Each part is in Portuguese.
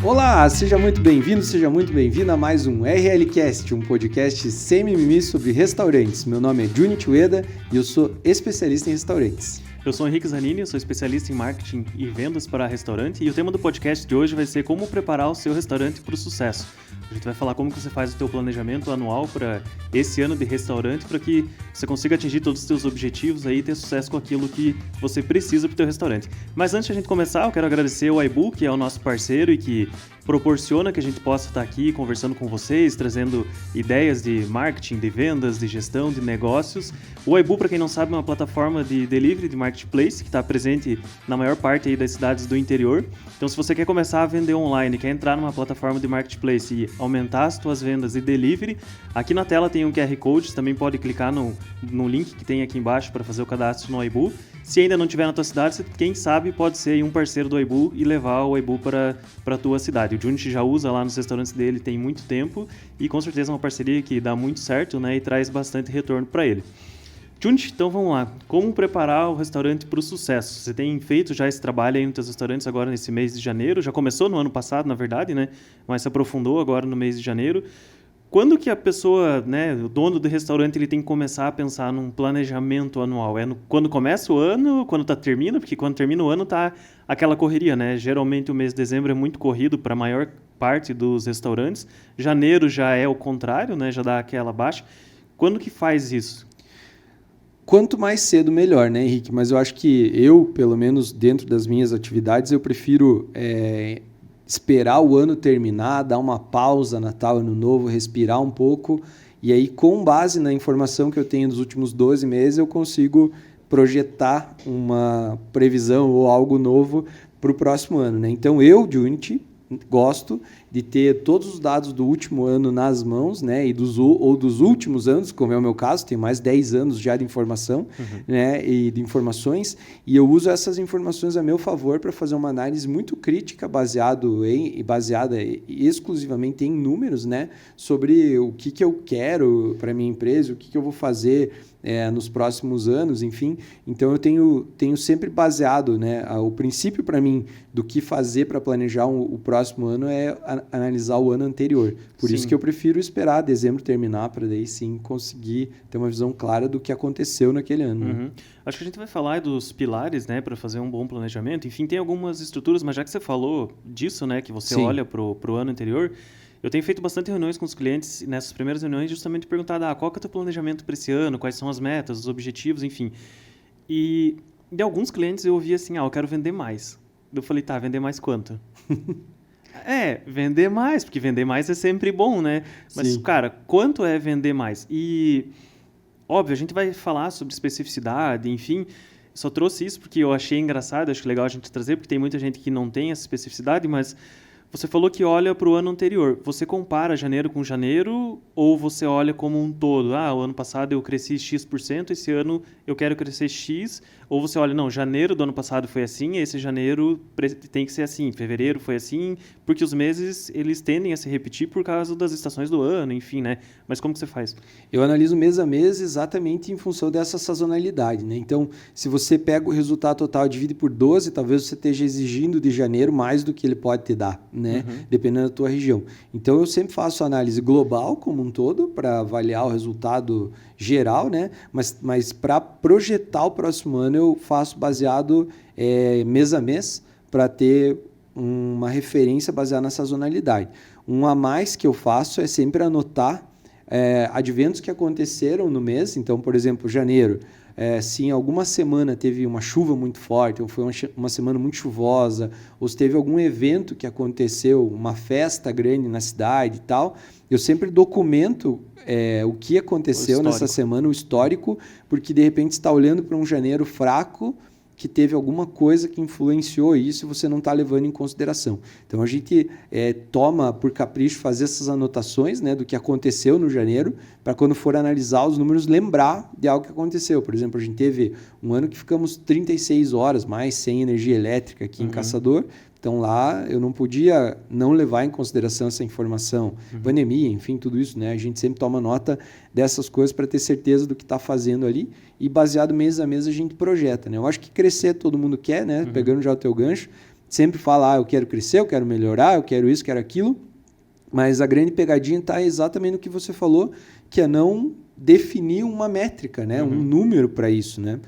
Olá, seja muito bem-vindo, seja muito bem-vinda a mais um RLcast, um podcast sem mimimi sobre restaurantes. Meu nome é Junichi Ueda e eu sou especialista em restaurantes. Eu sou Henrique Zanini, eu sou especialista em marketing e vendas para restaurante e o tema do podcast de hoje vai ser como preparar o seu restaurante para o sucesso. A gente vai falar como que você faz o teu planejamento anual para esse ano de restaurante para que você consiga atingir todos os seus objetivos aí e ter sucesso com aquilo que você precisa para o teu restaurante. Mas antes de a gente começar, eu quero agradecer ao iBoo, que é o nosso parceiro e que proporciona que a gente possa estar aqui conversando com vocês, trazendo ideias de marketing, de vendas, de gestão, de negócios. O iBoo, para quem não sabe, é uma plataforma de delivery, de marketplace, que está presente na maior parte aí das cidades do interior. Então, se você quer começar a vender online, quer entrar numa plataforma de marketplace e aumentar as suas vendas e delivery, aqui na tela tem um QR Code, você também pode clicar no link que tem aqui embaixo para fazer o cadastro no iBoo. Se ainda não tiver na tua cidade, quem sabe pode ser um parceiro do iBoo e levar o iBoo para a tua cidade. O Junichi já usa lá nos restaurantes dele tem muito tempo e com certeza é uma parceria que dá muito certo, né, e traz bastante retorno para ele. Junichi, então vamos lá. Como preparar o restaurante para o sucesso? Você tem feito já esse trabalho aí nos teus restaurantes agora nesse mês de janeiro? Já começou no ano passado, na verdade, né? Mas se aprofundou agora no mês de janeiro. Quando que a pessoa, né, o dono do restaurante, ele tem que começar a pensar num planejamento anual? Quando começa o ano, quando termina? Porque quando termina o ano tá aquela correria, né? Geralmente o mês de dezembro é muito corrido para a maior parte dos restaurantes. Janeiro já é o contrário, né? Já dá aquela baixa. Quando que faz isso? Quanto mais cedo, melhor, né, Henrique? Mas eu acho que eu, pelo menos dentro das minhas atividades, eu prefiro esperar o ano terminar, dar uma pausa, Natal, Ano Novo, respirar um pouco. E aí, com base na informação que eu tenho dos últimos 12 meses, eu consigo projetar uma previsão ou algo novo para o próximo ano, né? Então, eu, Junichi, gosto de ter todos os dados do último ano nas mãos, né, e dos últimos anos, como é o meu caso, tenho mais de 10 anos já de informação, né, e de informações, e eu uso essas informações a meu favor para fazer uma análise muito crítica baseada exclusivamente em números, né, sobre o que eu quero para minha empresa, o que eu vou fazer nos próximos anos, enfim. Então, eu tenho sempre baseado, né, o princípio para mim do que fazer para planejar o próximo ano é analisar o ano anterior. Por isso que eu prefiro esperar dezembro terminar para daí sim conseguir ter uma visão clara do que aconteceu naquele ano. Né? Acho que a gente vai falar dos pilares, né, para fazer um bom planejamento. Enfim, tem algumas estruturas, mas já que você falou disso, né, que você olha pro ano anterior, eu tenho feito bastante reuniões com os clientes nessas primeiras reuniões justamente perguntado qual que é o teu planejamento para esse ano, quais são as metas, os objetivos, enfim. E de alguns clientes eu ouvi assim, eu quero vender mais. Eu falei, tá, vender mais quanto? Vender mais, porque vender mais é sempre bom, né? Mas, cara, quanto é vender mais? E, óbvio, a gente vai falar sobre especificidade, enfim. Só trouxe isso porque eu achei engraçado, acho legal a gente trazer, porque tem muita gente que não tem essa especificidade, mas você falou que olha para o ano anterior. Você compara janeiro com janeiro ou você olha como um todo? O ano passado eu cresci X%, esse ano eu quero crescer X. Ou você olha, não, janeiro do ano passado foi assim, esse janeiro tem que ser assim, fevereiro foi assim, porque os meses eles tendem a se repetir por causa das estações do ano, enfim, né? Mas como que você faz? Eu analiso mês a mês exatamente em função dessa sazonalidade, né? Então, se você pega o resultado total e divide por 12, talvez você esteja exigindo de janeiro mais do que ele pode te dar, né? Dependendo da tua região. Então, eu sempre faço análise global como um todo para avaliar o resultado geral, né? Mas para projetar o próximo ano, eu faço baseado mês a mês para ter uma referência baseada na sazonalidade. Um a mais que eu faço é sempre anotar adventos que aconteceram no mês. Então, por exemplo, janeiro, se em alguma semana teve uma chuva muito forte, ou foi uma semana muito chuvosa, ou se teve algum evento que aconteceu, uma festa grande na cidade e tal, eu sempre documento o que aconteceu nessa semana, o histórico, porque de repente você está olhando para um janeiro fraco, que teve alguma coisa que influenciou isso e você não está levando em consideração. Então, a gente toma por capricho fazer essas anotações, né, do que aconteceu no janeiro, para quando for analisar os números, lembrar de algo que aconteceu. Por exemplo, a gente teve um ano que ficamos 36 horas mais sem energia elétrica aqui em Caçador. Então, lá eu não podia não levar em consideração essa informação. Pandemia, enfim, tudo isso, né? A gente sempre toma nota dessas coisas para ter certeza do que está fazendo ali e baseado mês a mês a gente projeta, né? Eu acho que crescer todo mundo quer, né? Pegando já o teu gancho, sempre fala, eu quero crescer, eu quero melhorar, eu quero isso, quero aquilo, mas a grande pegadinha está exatamente no que você falou, que é não definir uma métrica, né? Um número para isso, né?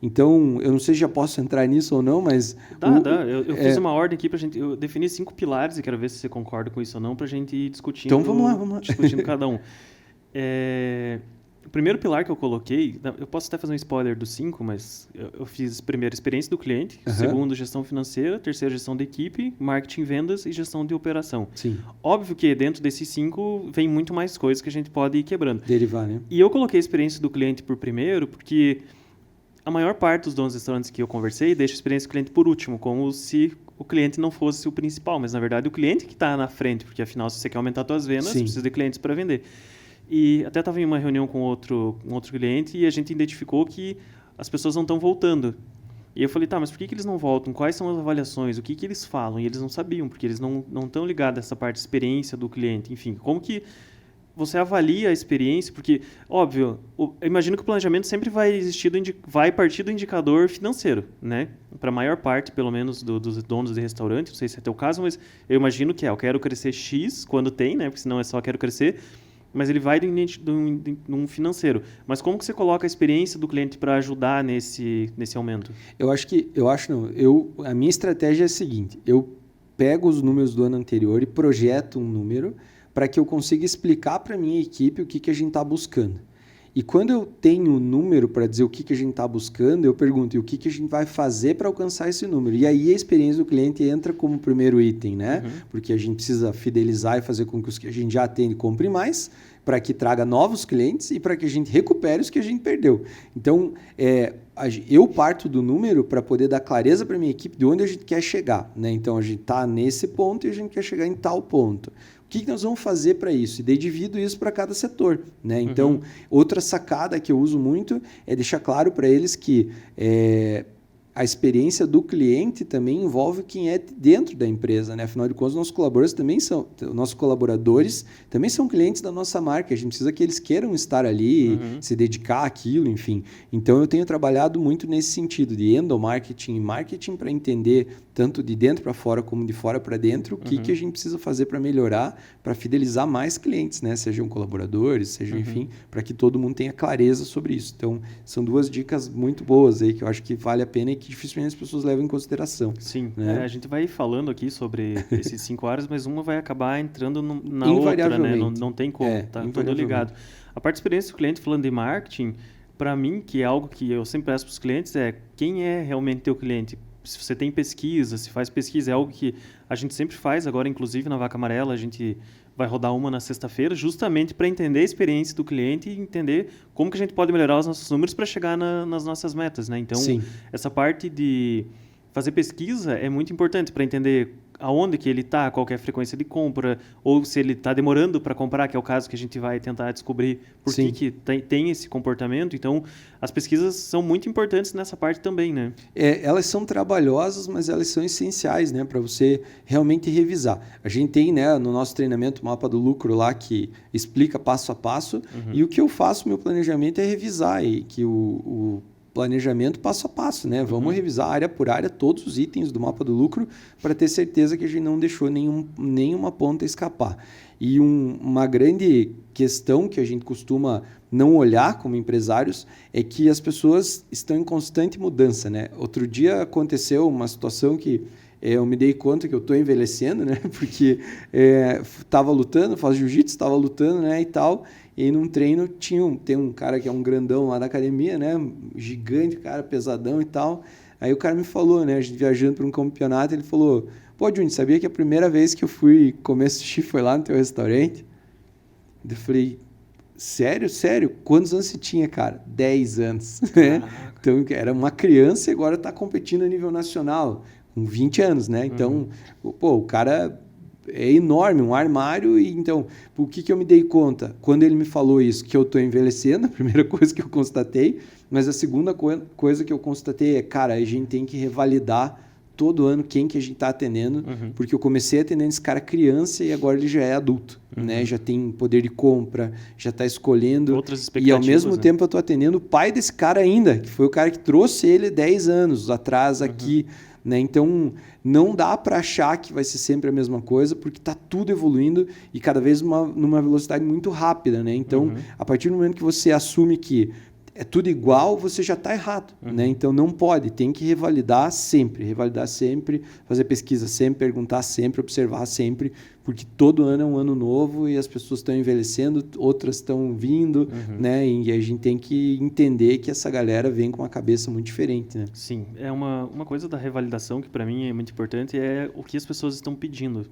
Então, eu não sei se já posso entrar nisso ou não, mas... Dá. Eu fiz uma ordem aqui pra gente... Eu defini 5 pilares e quero ver se você concorda com isso ou não, pra gente ir discutindo... Então, vamos lá. Discutindo cada um. O primeiro pilar que eu coloquei... Eu posso até fazer um spoiler dos 5, mas eu fiz primeiro experiência do cliente, segundo gestão financeira, terceiro gestão da equipe, marketing, vendas e gestão de operação. Sim. Óbvio que dentro desses 5 vem muito mais coisas que a gente pode ir quebrando. Derivar, né? E eu coloquei a experiência do cliente por primeiro, porque... A maior parte dos donos de restaurantes que eu conversei deixa a experiência do cliente por último, como se o cliente não fosse o principal, mas na verdade o cliente que está na frente, porque afinal se você quer aumentar suas vendas, você precisa de clientes para vender. E até estava em uma reunião com outro cliente e a gente identificou que as pessoas não estão voltando. E eu falei, tá, mas por que eles não voltam? Quais são as avaliações? O que eles falam? E eles não sabiam, porque eles não estão ligados a essa parte de experiência do cliente. Enfim, como que você avalia a experiência, porque, óbvio, eu imagino que o planejamento sempre vai partir do indicador financeiro, né? Para a maior parte, pelo menos, dos donos de restaurante, não sei se é teu caso, mas eu imagino que eu quero crescer X quando tem, né? Porque senão é só quero crescer, mas ele vai num financeiro. Mas como que você coloca a experiência do cliente para ajudar nesse aumento? A minha estratégia é a seguinte, eu pego os números do ano anterior e projeto um número para que eu consiga explicar para a minha equipe o que a gente está buscando. E quando eu tenho um número para dizer o que a gente está buscando, eu pergunto, e o que a gente vai fazer para alcançar esse número? E aí a experiência do cliente entra como primeiro item, né? Porque a gente precisa fidelizar e fazer com que os que a gente já atende comprem mais, para que traga novos clientes e para que a gente recupere os que a gente perdeu. Então, eu parto do número para poder dar clareza para a minha equipe de onde a gente quer chegar, né? Então, a gente está nesse ponto e a gente quer chegar em tal ponto. O que nós vamos fazer para isso? E daí divido isso para cada setor, né? Então, outra sacada que eu uso muito é deixar claro para eles que a experiência do cliente também envolve quem é dentro da empresa, né? Afinal de contas, nossos colaboradores também são clientes da nossa marca. A gente precisa que eles queiram estar ali, se dedicar àquilo, enfim. Então, eu tenho trabalhado muito nesse sentido de endomarketing e marketing para entender tanto de dentro para fora como de fora para dentro o que a gente precisa fazer para melhorar, para fidelizar mais clientes, né? Sejam colaboradores, sejam, enfim, para que todo mundo tenha clareza sobre isso. Então, são 2 dicas muito boas aí que eu acho que vale a pena e que dificilmente as pessoas levam em consideração. Sim, né? A gente vai falando aqui sobre esses 5 áreas, mas uma vai acabar entrando na outra, né? Não tem como, tá tudo ligado. A parte de experiência do cliente, falando de marketing, para mim, que é algo que eu sempre peço para os clientes, quem é realmente teu cliente? Se você tem pesquisa, se faz pesquisa, é algo que a gente sempre faz, agora inclusive na Vaca Amarela, a gente vai rodar uma na sexta-feira, justamente para entender a experiência do cliente e entender como que a gente pode melhorar os nossos números para chegar nas nossas metas, né? Então, essa parte de fazer pesquisa é muito importante para entender aonde que ele está, qual que é a frequência de compra, ou se ele está demorando para comprar, que é o caso que a gente vai tentar descobrir por que tem esse comportamento. Então, as pesquisas são muito importantes nessa parte também, né? Elas são trabalhosas, mas elas são essenciais, né, para você realmente revisar. A gente tem, né, no nosso treinamento, o mapa do lucro lá, que explica passo a passo, e o que eu faço, meu planejamento é revisar, e que o planejamento passo a passo, né? Vamos revisar área por área todos os itens do mapa do lucro para ter certeza que a gente não deixou nenhuma ponta escapar. E uma grande questão que a gente costuma não olhar como empresários é que as pessoas estão em constante mudança, né? Outro dia aconteceu uma situação que eu me dei conta que eu estou envelhecendo, né? Porque estava lutando, faço jiu-jitsu, estava lutando, né? E tal. E aí, num treino, tem um cara que é um grandão lá da academia, né? Gigante, cara, pesadão e tal. Aí o cara me falou, né? A gente viajando para um campeonato, ele falou: pô, Júnior, sabia que a primeira vez que eu fui comer sushi foi lá no teu restaurante? Eu falei: sério? Quantos anos você tinha, cara? 10 anos. Né? Então, era uma criança e agora está competindo a nível nacional, com 20 anos, né? Então, pô, o cara é enorme, um armário. E então, o que eu me dei conta? Quando ele me falou isso, que eu estou envelhecendo, a primeira coisa que eu constatei, mas a segunda coisa que eu constatei é, cara, a gente tem que revalidar todo ano quem que a gente está atendendo, porque eu comecei atendendo esse cara criança e agora ele já é adulto, né? Já tem poder de compra, já está escolhendo. Outras expectativas, e ao mesmo tempo eu estou atendendo o pai desse cara ainda, que foi o cara que trouxe ele 10 anos atrás aqui né? Então, não dá para achar que vai ser sempre a mesma coisa, porque está tudo evoluindo e cada vez numa velocidade muito rápida, né? Então, a partir do momento que você assume que é tudo igual, você já está errado, né? Então, não pode, tem que revalidar sempre, fazer pesquisa sempre, perguntar sempre, observar sempre, porque todo ano é um ano novo e as pessoas estão envelhecendo, outras estão vindo, né? E a gente tem que entender que essa galera vem com uma cabeça muito diferente, né? Sim, é uma coisa da revalidação que para mim é muito importante, é o que as pessoas estão pedindo.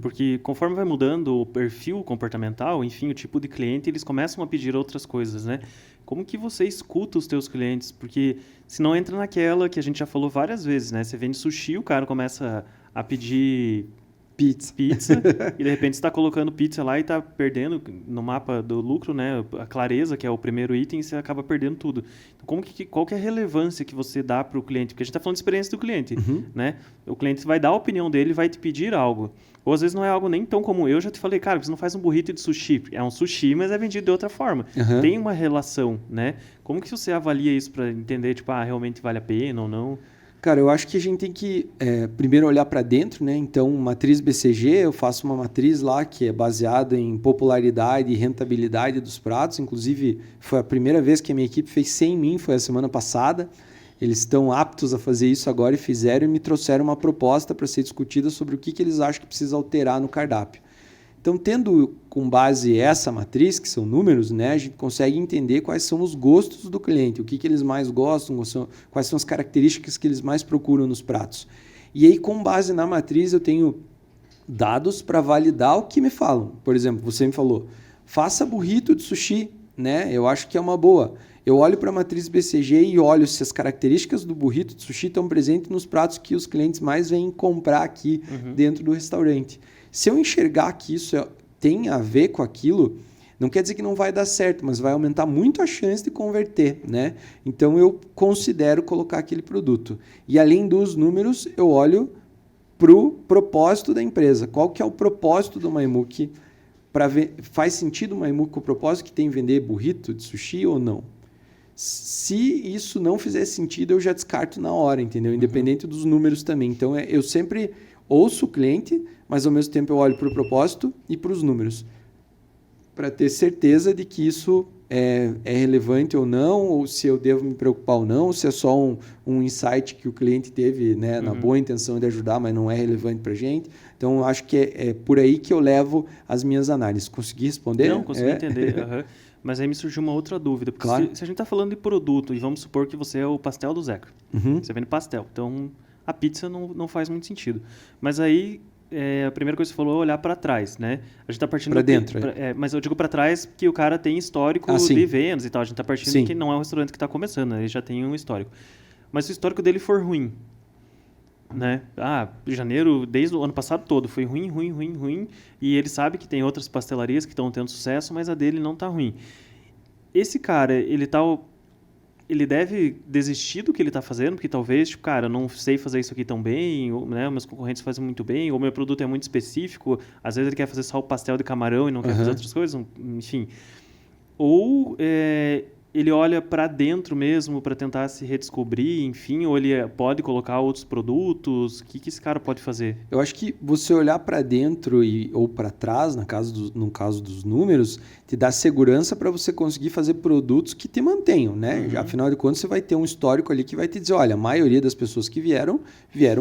Porque conforme vai mudando o perfil comportamental, enfim, o tipo de cliente, eles começam a pedir outras coisas, né? Como que você escuta os teus clientes? Porque senão entra naquela que a gente já falou várias vezes, né? Você vende sushi, o cara começa a pedir pizza e de repente você está colocando pizza lá e está perdendo no mapa do lucro, né? A clareza, que é o primeiro item, você acaba perdendo tudo. Então, qual que é a relevância que você dá para o cliente? Porque a gente está falando de experiência do cliente, né? O cliente vai dar a opinião dele, vai te pedir algo. Ou às vezes não é algo nem tão comum. Eu já te falei, cara, você não faz um burrito de sushi. É um sushi, mas é vendido de outra forma. Tem uma relação, né? Como que você avalia isso para entender, tipo, realmente vale a pena ou não? Cara, eu acho que a gente tem que primeiro olhar para dentro, né? Então, matriz BCG, eu faço uma matriz lá que é baseada em popularidade e rentabilidade dos pratos. Inclusive, foi a primeira vez que a minha equipe fez sem mim, foi a semana passada. Eles estão aptos a fazer isso agora e fizeram e me trouxeram uma proposta para ser discutida sobre o que eles acham que precisa alterar no cardápio. Então, tendo com base essa matriz, que são números, né, a gente consegue entender quais são os gostos do cliente, o que eles mais gostam, quais são as características que eles mais procuram nos pratos. E aí, com base na matriz, eu tenho dados para validar o que me falam. Por exemplo, você me falou, faça burrito de sushi, né? Eu acho que é uma boa. Eu olho para a matriz BCG e olho se as características do burrito de sushi estão presentes nos pratos que os clientes mais vêm comprar aqui dentro do restaurante. Se eu enxergar que isso tem a ver com aquilo, não quer dizer que não vai dar certo, mas vai aumentar muito a chance de converter, né? Então, eu considero colocar aquele produto. E além dos números, eu olho para o propósito da empresa. Qual que é o propósito do Maimuki? Faz sentido o Maimuki com o propósito que tem vender burrito de sushi ou não? Se isso não fizer sentido, eu já descarto na hora, entendeu? Independente dos números também. Então, eu sempre ouço o cliente, mas ao mesmo tempo eu olho para o propósito e para os números, para ter certeza de que isso é relevante ou não, ou se eu devo me preocupar ou não, ou se é só um insight que o cliente teve, né, na boa intenção de ajudar, mas não é relevante para a gente. Então, acho que é por aí que eu levo as minhas análises. Consegui responder? Não, consegui entender. Mas aí me surgiu uma outra dúvida. Porque claro. Se a gente está falando de produto, e vamos supor que você é o pastel do Zeca. Você vende pastel. Então, a pizza não faz muito sentido. Mas aí, a primeira coisa que você falou é olhar para trás, né? A gente está partindo... Para dentro. Mas eu digo para trás que o cara tem histórico de vendas e tal. A gente está partindo de que não é um restaurante que está começando, né? Ele já tem um histórico. Mas se o histórico dele for ruim, né? Janeiro, desde o ano passado todo, foi ruim, e ele sabe que tem outras pastelarias que estão tendo sucesso, mas a dele não está ruim. Esse cara, ele deve desistir do que ele está fazendo, porque talvez, tipo, cara, eu não sei fazer isso aqui tão bem, ou, né, meus concorrentes fazem muito bem, ou meu produto é muito específico, às vezes ele quer fazer só o pastel de camarão e não quer fazer outras coisas, enfim. Ou ele olha para dentro mesmo para tentar se redescobrir, enfim, ou ele pode colocar outros produtos? O que esse cara pode fazer? Eu acho que você olhar para dentro ou para trás, no caso dos números, te dá segurança para você conseguir fazer produtos que te mantenham, né? Afinal de contas, você vai ter um histórico ali que vai te dizer, olha, a maioria das pessoas que vieram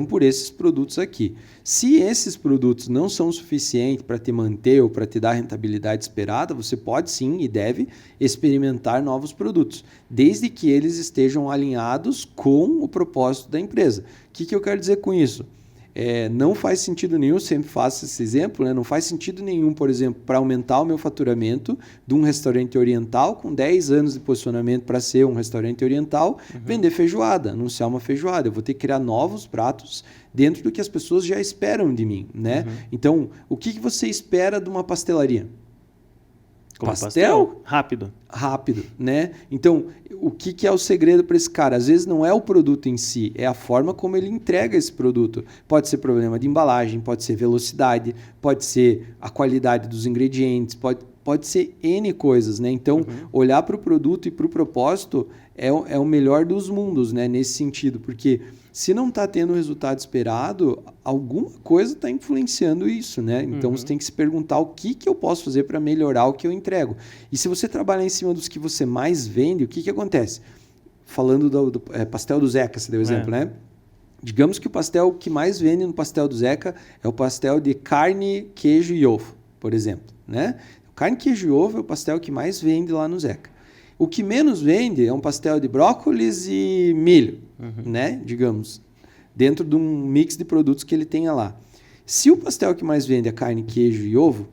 por esses produtos aqui. Se esses produtos não são suficientes para te manter ou para te dar a rentabilidade esperada, você pode sim e deve experimentar novos produtos, desde que eles estejam alinhados com o propósito da empresa. O que eu quero dizer com isso? Não faz sentido nenhum, sempre faço esse exemplo, né? Não faz sentido nenhum, por exemplo, para aumentar o meu faturamento de um restaurante oriental com 10 anos de posicionamento para ser um restaurante oriental, vender feijoada, anunciar uma feijoada. Eu vou ter que criar novos pratos dentro do que as pessoas já esperam de mim, né? Então, o que você espera de uma pastelaria? Pastel? Rápido, né? Então, o que é o segredo para esse cara? Às vezes não é o produto em si, é a forma como ele entrega esse produto. Pode ser problema de embalagem, pode ser velocidade, pode ser a qualidade dos ingredientes, pode ser N coisas, né? Então, olhar para o produto e para o propósito é o melhor dos mundos, né? Nesse sentido, porque Se não está tendo o resultado esperado, alguma coisa está influenciando isso, né? Então você tem que se perguntar o que eu posso fazer para melhorar o que eu entrego. E se você trabalhar em cima dos que você mais vende, o que acontece? Falando do pastel do Zeca, você deu exemplo, né? Digamos que o pastel que mais vende no pastel do Zeca é o pastel de carne, queijo e ovo, por exemplo, né? Carne, queijo e ovo é o pastel que mais vende lá no Zeca. O que menos vende é um pastel de brócolis e milho, né? Digamos, dentro de um mix de produtos que ele tenha lá. Se o pastel que mais vende é carne, queijo e ovo,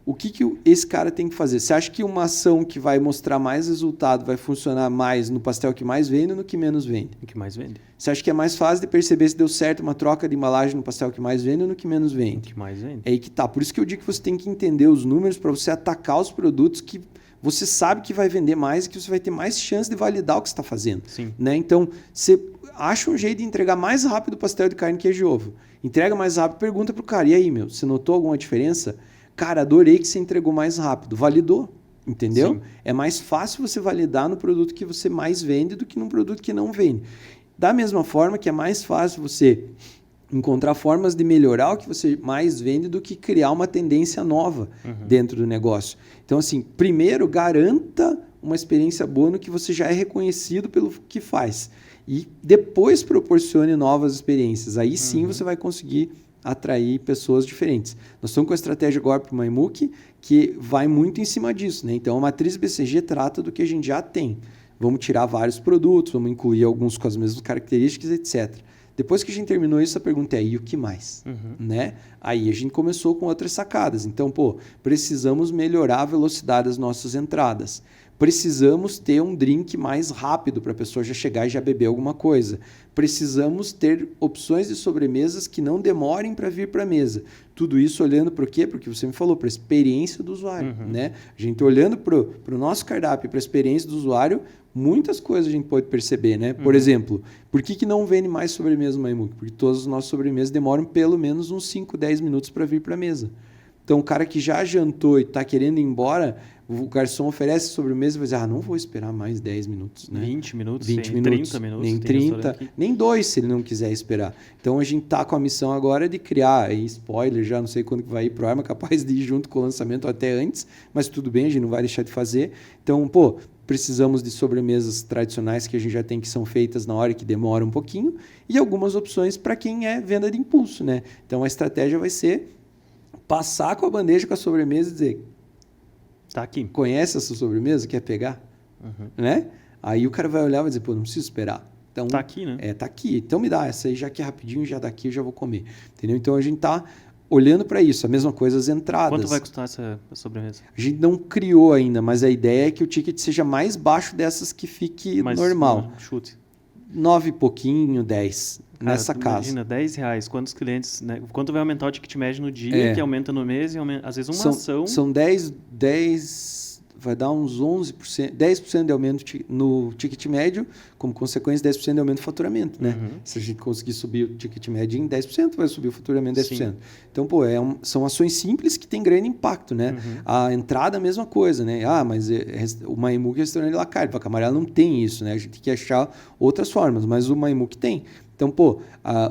o que esse cara tem que fazer? Você acha que uma ação que vai mostrar mais resultado vai funcionar mais no pastel que mais vende ou no que menos vende? O que mais vende. Você acha que é mais fácil de perceber se deu certo uma troca de embalagem no pastel que mais vende ou no que menos vende? O que mais vende. É aí que tá. Por isso que eu digo que você tem que entender os números para você atacar os produtos que você sabe que vai vender mais e que você vai ter mais chance de validar o que você está fazendo. Sim. Né? Então, você acha um jeito de entregar mais rápido o pastel de carne, queijo e ovo. Entrega mais rápido, pergunta pro cara, e aí, meu, você notou alguma diferença? Cara, adorei que você entregou mais rápido. Validou, entendeu? Sim. É mais fácil você validar no produto que você mais vende do que num produto que não vende. Da mesma forma que é mais fácil você encontrar formas de melhorar o que você mais vende do que criar uma tendência nova dentro do negócio. Então, assim, primeiro, garanta uma experiência boa no que você já é reconhecido pelo que faz. E depois proporcione novas experiências. Aí sim você vai conseguir atrair pessoas diferentes. Nós estamos com a estratégia agora para o MyMook que vai muito em cima disso, né? Então, a matriz BCG trata do que a gente já tem. Vamos tirar vários produtos, vamos incluir alguns com as mesmas características, etc. Depois que a gente terminou isso, a pergunta é, e o que mais? Né? Aí a gente começou com outras sacadas. Então, precisamos melhorar a velocidade das nossas entradas. Precisamos ter um drink mais rápido para a pessoa já chegar e já beber alguma coisa. Precisamos ter opções de sobremesas que não demorem para vir para a mesa. Tudo isso olhando para o quê? Porque você me falou, para a experiência do usuário. Né? A gente olhando para o nosso cardápio, para a experiência do usuário, muitas coisas a gente pode perceber. Né? Por exemplo, por que não vende mais sobremesa no MyMook? Porque todas as nossas sobremesas demoram pelo menos uns 5, 10 minutos para vir para a mesa. Então, o cara que já jantou e está querendo ir embora, o garçom oferece sobremesa e vai dizer, não vou esperar mais 10 minutos. Né? 20 minutos, 20 minutos, 30 minutos. Nem 30, nem 2 se ele não quiser esperar. Então, a gente está com a missão agora de criar, aí, spoiler, já não sei quando que vai ir pro ar, mas capaz de ir junto com o lançamento até antes, mas tudo bem, a gente não vai deixar de fazer. Então, precisamos de sobremesas tradicionais que a gente já tem que são feitas na hora que demora um pouquinho e algumas opções para quem é venda de impulso. Né? Então, a estratégia vai ser passar com a bandeja com a sobremesa e dizer, tá aqui. Conhece essa sobremesa? Quer pegar? Né? Aí o cara vai olhar e vai dizer, não preciso esperar. Então, tá aqui, né? Tá aqui. Então me dá essa aí, já que é rapidinho, já daqui eu já vou comer. Entendeu? Então a gente tá olhando para isso. A mesma coisa as entradas. Quanto vai custar essa sobremesa? A gente não criou ainda, mas a ideia é que o ticket seja mais baixo dessas que fique normal. Chute. 9 e pouquinho, 10. Cara, nessa casa. Imagina, R$10, quantos clientes, né? Quanto vai aumentar o ticket médio no dia, que aumenta no mês, e aumenta, às vezes uma ação... São 10, vai dar uns 11%, 10% de aumento no ticket médio, como consequência 10% de aumento do faturamento, né? Se a gente conseguir subir o ticket médio em 10%, vai subir o faturamento em 10%. Sim. Então, são ações simples que têm grande impacto, né? A entrada, a mesma coisa, né? Mas o MyMook é restaurante de la carte, Vaca Amarela não tem isso, né? A gente tem que achar outras formas, mas o MyMook tem. Então,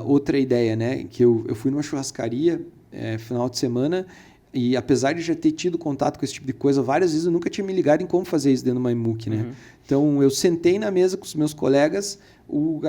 outra ideia, né? Que eu fui numa churrascaria final de semana e apesar de já ter tido contato com esse tipo de coisa várias vezes, eu nunca tinha me ligado em como fazer isso dentro do MyMook, né? Então, eu sentei na mesa com os meus colegas, o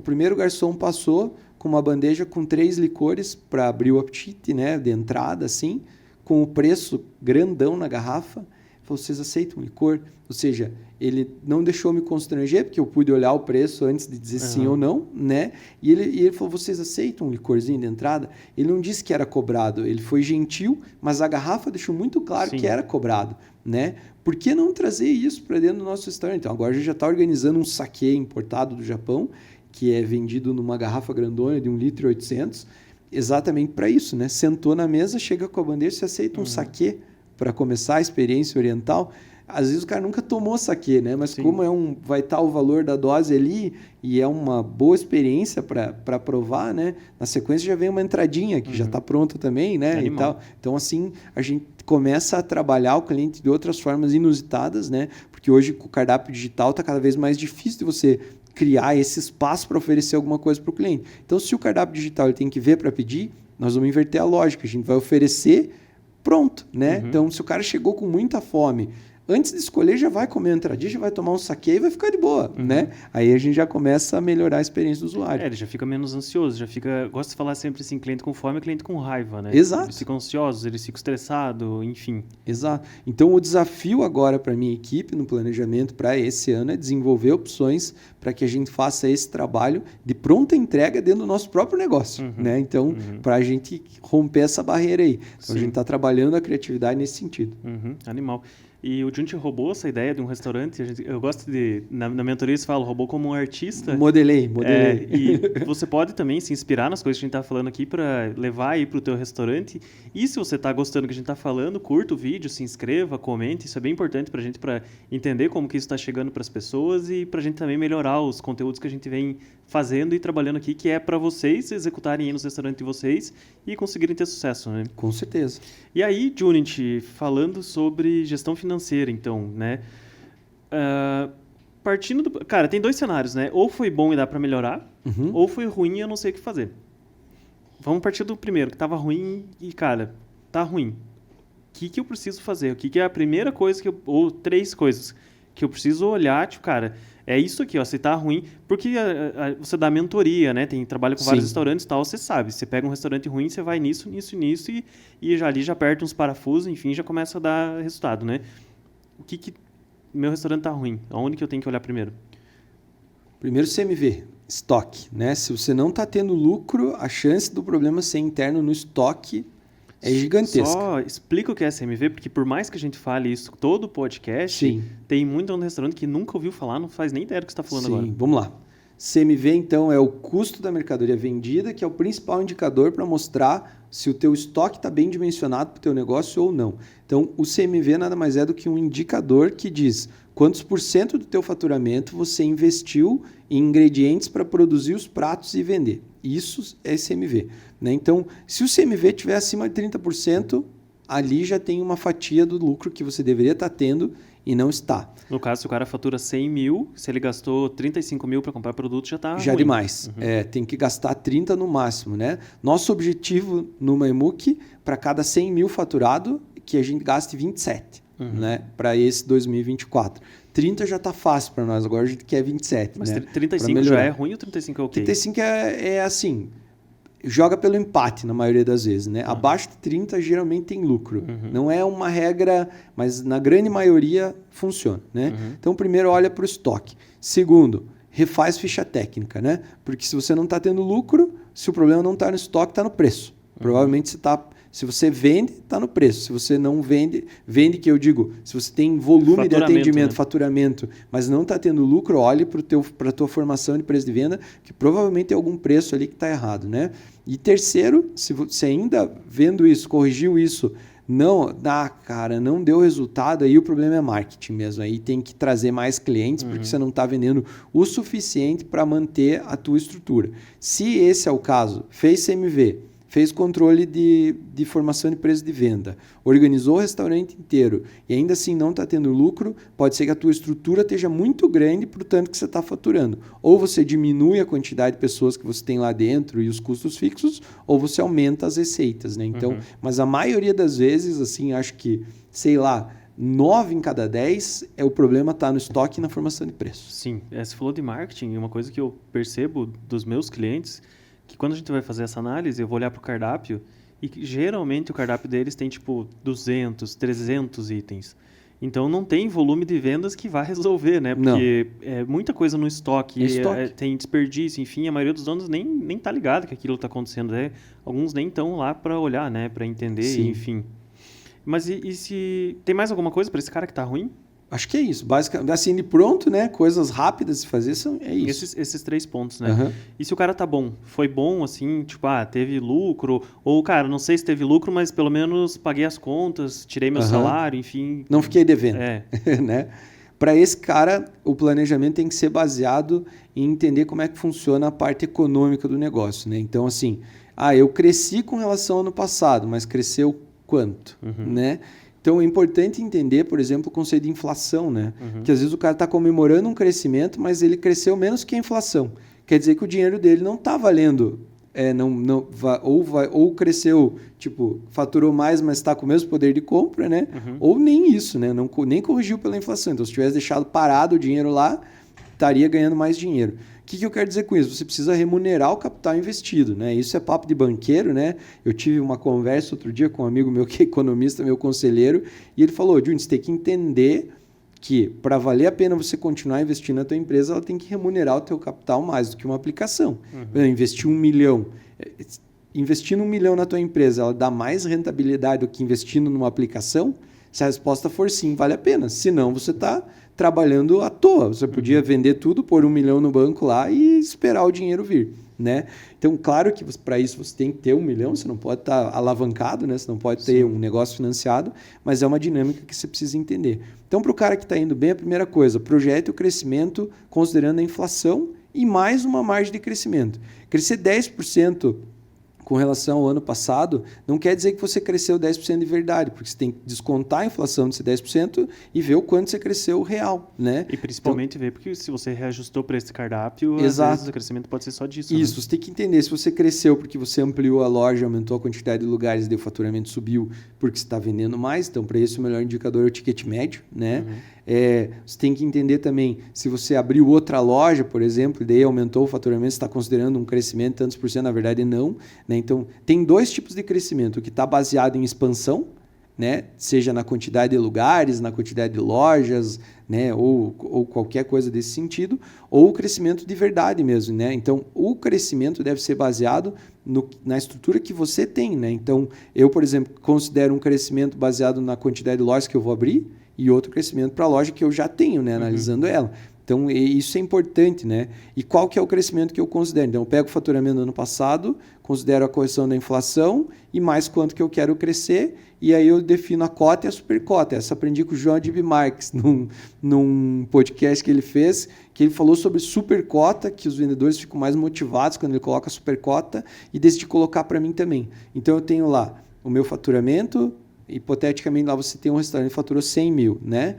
primeiro garçom passou com uma bandeja com 3 licores para abrir o apetite, né? De entrada, assim, com o preço grandão na garrafa. Falou, vocês aceitam licor? Ou seja, ele não deixou me constranger, porque eu pude olhar o preço antes de dizer sim ou não, né? E ele falou, vocês aceitam um licorzinho de entrada? Ele não disse que era cobrado, ele foi gentil, mas a garrafa deixou muito claro que era cobrado, né? Por que não trazer isso para dentro do nosso restaurante? Então, agora a gente já está organizando um saquê importado do Japão, que é vendido numa garrafa grandona de 1,8 litros, exatamente para isso, né? Sentou na mesa, chega com a bandeja, você aceita um saquê para começar a experiência oriental. Às vezes o cara nunca tomou saquê, né? Mas como vai estar o valor da dose ali e é uma boa experiência para provar, né? Na sequência já vem uma entradinha que já está pronta também, né? E tal. Então, assim, a gente começa a trabalhar o cliente de outras formas inusitadas, né? Porque hoje com o cardápio digital está cada vez mais difícil de você criar esse espaço para oferecer alguma coisa para o cliente. Então, se o cardápio digital ele tem que ver para pedir, nós vamos inverter a lógica. A gente vai oferecer pronto, né? Então, se o cara chegou com muita fome, antes de escolher, já vai comer uma entradinha, já vai tomar um saquê e vai ficar de boa, né? Aí a gente já começa a melhorar a experiência do usuário. Ele já fica menos ansioso, já fica... Gosto de falar sempre assim, cliente com fome e cliente com raiva, né? Exato. Eles ficam ansiosos, eles ficam estressados, enfim. Exato. Então, o desafio agora para a minha equipe no planejamento para esse ano é desenvolver opções para que a gente faça esse trabalho de pronta entrega dentro do nosso próprio negócio, né? Então, para a gente romper essa barreira aí. Então, a gente está trabalhando a criatividade nesse sentido. Animal. E o Junti roubou essa ideia de um restaurante. Eu gosto de... Na mentoria eles falam, roubou como um artista. Modelei. E você pode também se inspirar nas coisas que a gente está falando aqui para levar aí para o teu restaurante. E se você está gostando do que a gente está falando, curta o vídeo, se inscreva, comente. Isso é bem importante para a gente, para entender como que isso está chegando para as pessoas e para a gente também melhorar os conteúdos que a gente vem fazendo e trabalhando aqui, que é para vocês executarem aí nos restaurantes de vocês e conseguirem ter sucesso, né? Com certeza. E aí, Junit, falando sobre gestão financeira, então, né? Partindo do... Cara, tem 2 cenários, né? Ou foi bom e dá para melhorar, ou foi ruim e eu não sei o que fazer. Vamos partir do primeiro, que estava ruim e, cara, tá ruim. O que eu preciso fazer? O que é a primeira coisa ou 3 coisas que eu preciso olhar, tipo, cara... É isso aqui, ó, se tá ruim, porque você dá mentoria, né? Trabalha com vários restaurantes e tal, você sabe. Você pega um restaurante ruim, você vai nisso e já ali já aperta uns parafusos, enfim, já começa a dar resultado, né? O que meu restaurante tá ruim? Aonde que eu tenho que olhar primeiro? Primeiro CMV, estoque, né? Se você não tá tendo lucro, a chance do problema ser interno no estoque é gigantesca. Só explica o que é CMV, porque por mais que a gente fale isso todo podcast, tem muito dono de restaurante que nunca ouviu falar, não faz nem ideia do que você está falando agora. Vamos lá. CMV, então, é o custo da mercadoria vendida, que é o principal indicador para mostrar se o teu estoque está bem dimensionado para o teu negócio ou não. Então, o CMV nada mais é do que um indicador que diz quantos % do teu faturamento você investiu em ingredientes para produzir os pratos e vender. Isso é CMV. Né? Então, se o CMV estiver acima de 30%, ali já tem uma fatia do lucro que você deveria estar tendo e não está. No caso, se o cara fatura 100 mil, se ele gastou 35 mil para comprar produto, já está já ruim. Demais. Tem que gastar 30 no máximo. Né? Nosso objetivo no Maimuk, para cada 100 mil faturado, que a gente gaste 27 né? Para esse 2024. 30 já está fácil para nós, agora a gente quer 27. Mas né? 35 já é ruim ou 35 é ok? 35 é assim... Joga pelo empate na maioria das vezes, né? Abaixo de 30 geralmente tem lucro. Não é uma regra, mas na grande maioria funciona, né? Então, primeiro, olha para o estoque. Segundo, refaz ficha técnica, né? Porque se você não está tendo lucro, se o problema não está no estoque, está no preço. Provavelmente se você vende, está no preço. Se você não vende que eu digo, se você tem volume de atendimento, né? Faturamento, mas não está tendo lucro, olhe para a tua formação de preço de venda, que provavelmente tem algum preço ali que está errado, né? E terceiro, se você ainda vendo isso, corrigiu isso, não deu resultado, aí o problema é marketing mesmo. Aí tem que trazer mais clientes, porque você não está vendendo o suficiente para manter a tua estrutura. Se esse é o caso, fez CMV, fez controle de formação de preço de venda, organizou o restaurante inteiro e ainda assim não está tendo lucro, pode ser que a tua estrutura esteja muito grande para o tanto que você está faturando. Ou você diminui a quantidade de pessoas que você tem lá dentro e os custos fixos, ou você aumenta as receitas. Né? Então, mas a maioria das vezes, assim, acho que, 9 em cada 10 o problema está no estoque e na formação de preços. Sim, você falou de marketing, uma coisa que eu percebo dos meus clientes, que quando a gente vai fazer essa análise, eu vou olhar para o cardápio e geralmente o cardápio deles tem tipo 200, 300 itens. Então não tem volume de vendas que vai resolver, né? Porque é muita coisa no estoque, tem desperdício, enfim, a maioria dos donos nem tá ligado que aquilo está acontecendo. Alguns nem estão lá para olhar, né? Para entender, enfim. Mas e se tem mais alguma coisa para esse cara que está ruim? Acho que é isso. Basicamente, assim, de pronto, né? Coisas rápidas de fazer é isso. Esses 3 pontos, né? E se o cara tá bom? Foi bom, assim, tipo, teve lucro? Ou, cara, não sei se teve lucro, mas pelo menos paguei as contas, tirei meu salário, enfim. Não fiquei devendo. Né? Para esse cara, o planejamento tem que ser baseado em entender como é que funciona a parte econômica do negócio, né? Então, assim, eu cresci com relação ao ano passado, mas cresceu quanto, né? Então, é importante entender, por exemplo, o conceito de inflação, né? Que às vezes o cara está comemorando um crescimento, mas ele cresceu menos que a inflação. Quer dizer que o dinheiro dele não está valendo, ou cresceu, tipo, faturou mais, mas está com o mesmo poder de compra, né? Ou nem isso, né? Nem corrigiu pela inflação. Então, se tivesse deixado parado o dinheiro lá, estaria ganhando mais dinheiro. O que eu quero dizer com isso? Você precisa remunerar o capital investido, né? Isso é papo de banqueiro, né? Eu tive uma conversa outro dia com um amigo meu que é economista, meu conselheiro, e ele falou, Júnior, você tem que entender que para valer a pena você continuar investindo na tua empresa, ela tem que remunerar o teu capital mais do que uma aplicação. Investir 1 milhão. Investindo 1 milhão na tua empresa, ela dá mais rentabilidade do que investindo numa aplicação? Se a resposta for sim, vale a pena. Se não, você está trabalhando à toa. Você podia vender tudo, pôr 1 milhão no banco lá e esperar o dinheiro vir, né? Então, claro que para isso você tem que ter 1 milhão, você não pode estar alavancado, né? Você não pode ter um negócio financiado, mas é uma dinâmica que você precisa entender. Então, para o cara que está indo bem, a primeira coisa, projete o crescimento considerando a inflação e mais uma margem de crescimento. Crescer 10% com relação ao ano passado, não quer dizer que você cresceu 10% de verdade, porque você tem que descontar a inflação desse 10% e ver o quanto você cresceu real, né? E principalmente ver, porque se você reajustou para esse cardápio, Exato. Às vezes o crescimento pode ser só disso. Isso, você tem que entender, se você cresceu porque você ampliou a loja, aumentou a quantidade de lugares e o faturamento subiu porque você está vendendo mais, então para isso o melhor indicador é o ticket médio, né? Você tem que entender também, se você abriu outra loja, por exemplo, e daí aumentou o faturamento, você está considerando um crescimento tantos por cento, na verdade não, né? Então, tem 2 tipos de crescimento, o que está baseado em expansão, né? Seja na quantidade de lugares, na quantidade de lojas, né? ou qualquer coisa desse sentido, ou o crescimento de verdade mesmo, né? Então, o crescimento deve ser baseado na estrutura que você tem, né? Então, eu, por exemplo, considero um crescimento baseado na quantidade de lojas que eu vou abrir, e outro crescimento para a loja que eu já tenho, né, analisando ela. Então, isso é importante, né? E qual que é o crescimento que eu considero? Então, eu pego o faturamento do ano passado, considero a correção da inflação e mais quanto que eu quero crescer, e aí eu defino a cota e a supercota. Essa aprendi com o João Adib Marques, num podcast que ele fez, que ele falou sobre supercota, que os vendedores ficam mais motivados quando ele coloca a supercota, e decidi colocar para mim também. Então, eu tenho lá o meu faturamento, hipoteticamente lá você tem um restaurante que faturou 100 mil, né?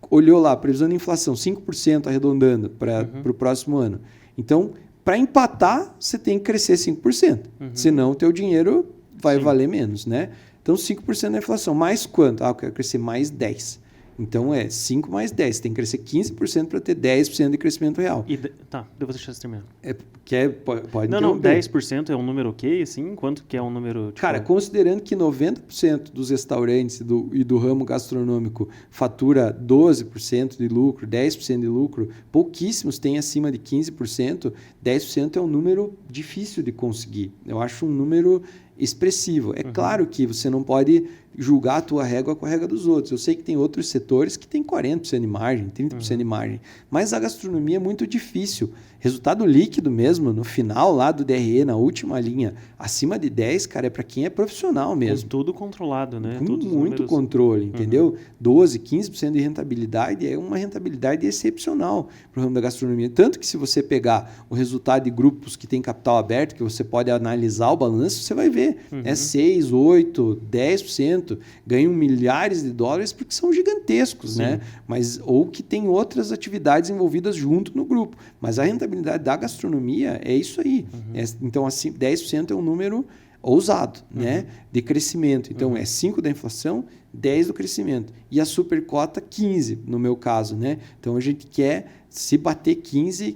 Olhou lá, previsão de inflação, 5% arredondando para o próximo ano. Então, para empatar, você tem que crescer 5%. Senão, o teu dinheiro vai valer menos, né? Então, 5% da inflação. Mais quanto? Eu quero crescer mais 10%. Então, 5 mais 10. Você tem que crescer 15% para ter 10% de crescimento real. Tá, eu vou deixar você terminar. Pode não, 10% é um número ok, assim? Quanto que é um número... Tipo... Cara, considerando que 90% dos restaurantes e do ramo gastronômico fatura 12% de lucro, 10% de lucro, pouquíssimos têm acima de 15%, 10% é um número difícil de conseguir. Eu acho um número expressivo. É claro que você não pode julgar a tua régua com a régua dos outros. Eu sei que tem outros setores que tem 40% de margem, 30% de margem, mas a gastronomia é muito difícil. Resultado líquido mesmo, no final lá do DRE, na última linha, acima de 10, cara, é para quem é profissional mesmo. Com tudo controlado, né? Com muito controle, entendeu? 12%, 15% de rentabilidade é uma rentabilidade excepcional para o ramo da gastronomia. Tanto que se você pegar o resultado de grupos que têm capital aberto, que você pode analisar o balanço, você vai ver. É 6%, 8%, 10%. Ganham milhares de dólares porque são gigantescos, né? Ou que tem outras atividades envolvidas junto no grupo. Mas a rentabilidade da gastronomia é isso aí. Então, assim, 10% é um número ousado, né? De crescimento. Então, é 5% da inflação, 10% do crescimento. E a supercota, 15%, no meu caso, né? Então, a gente quer se bater 15%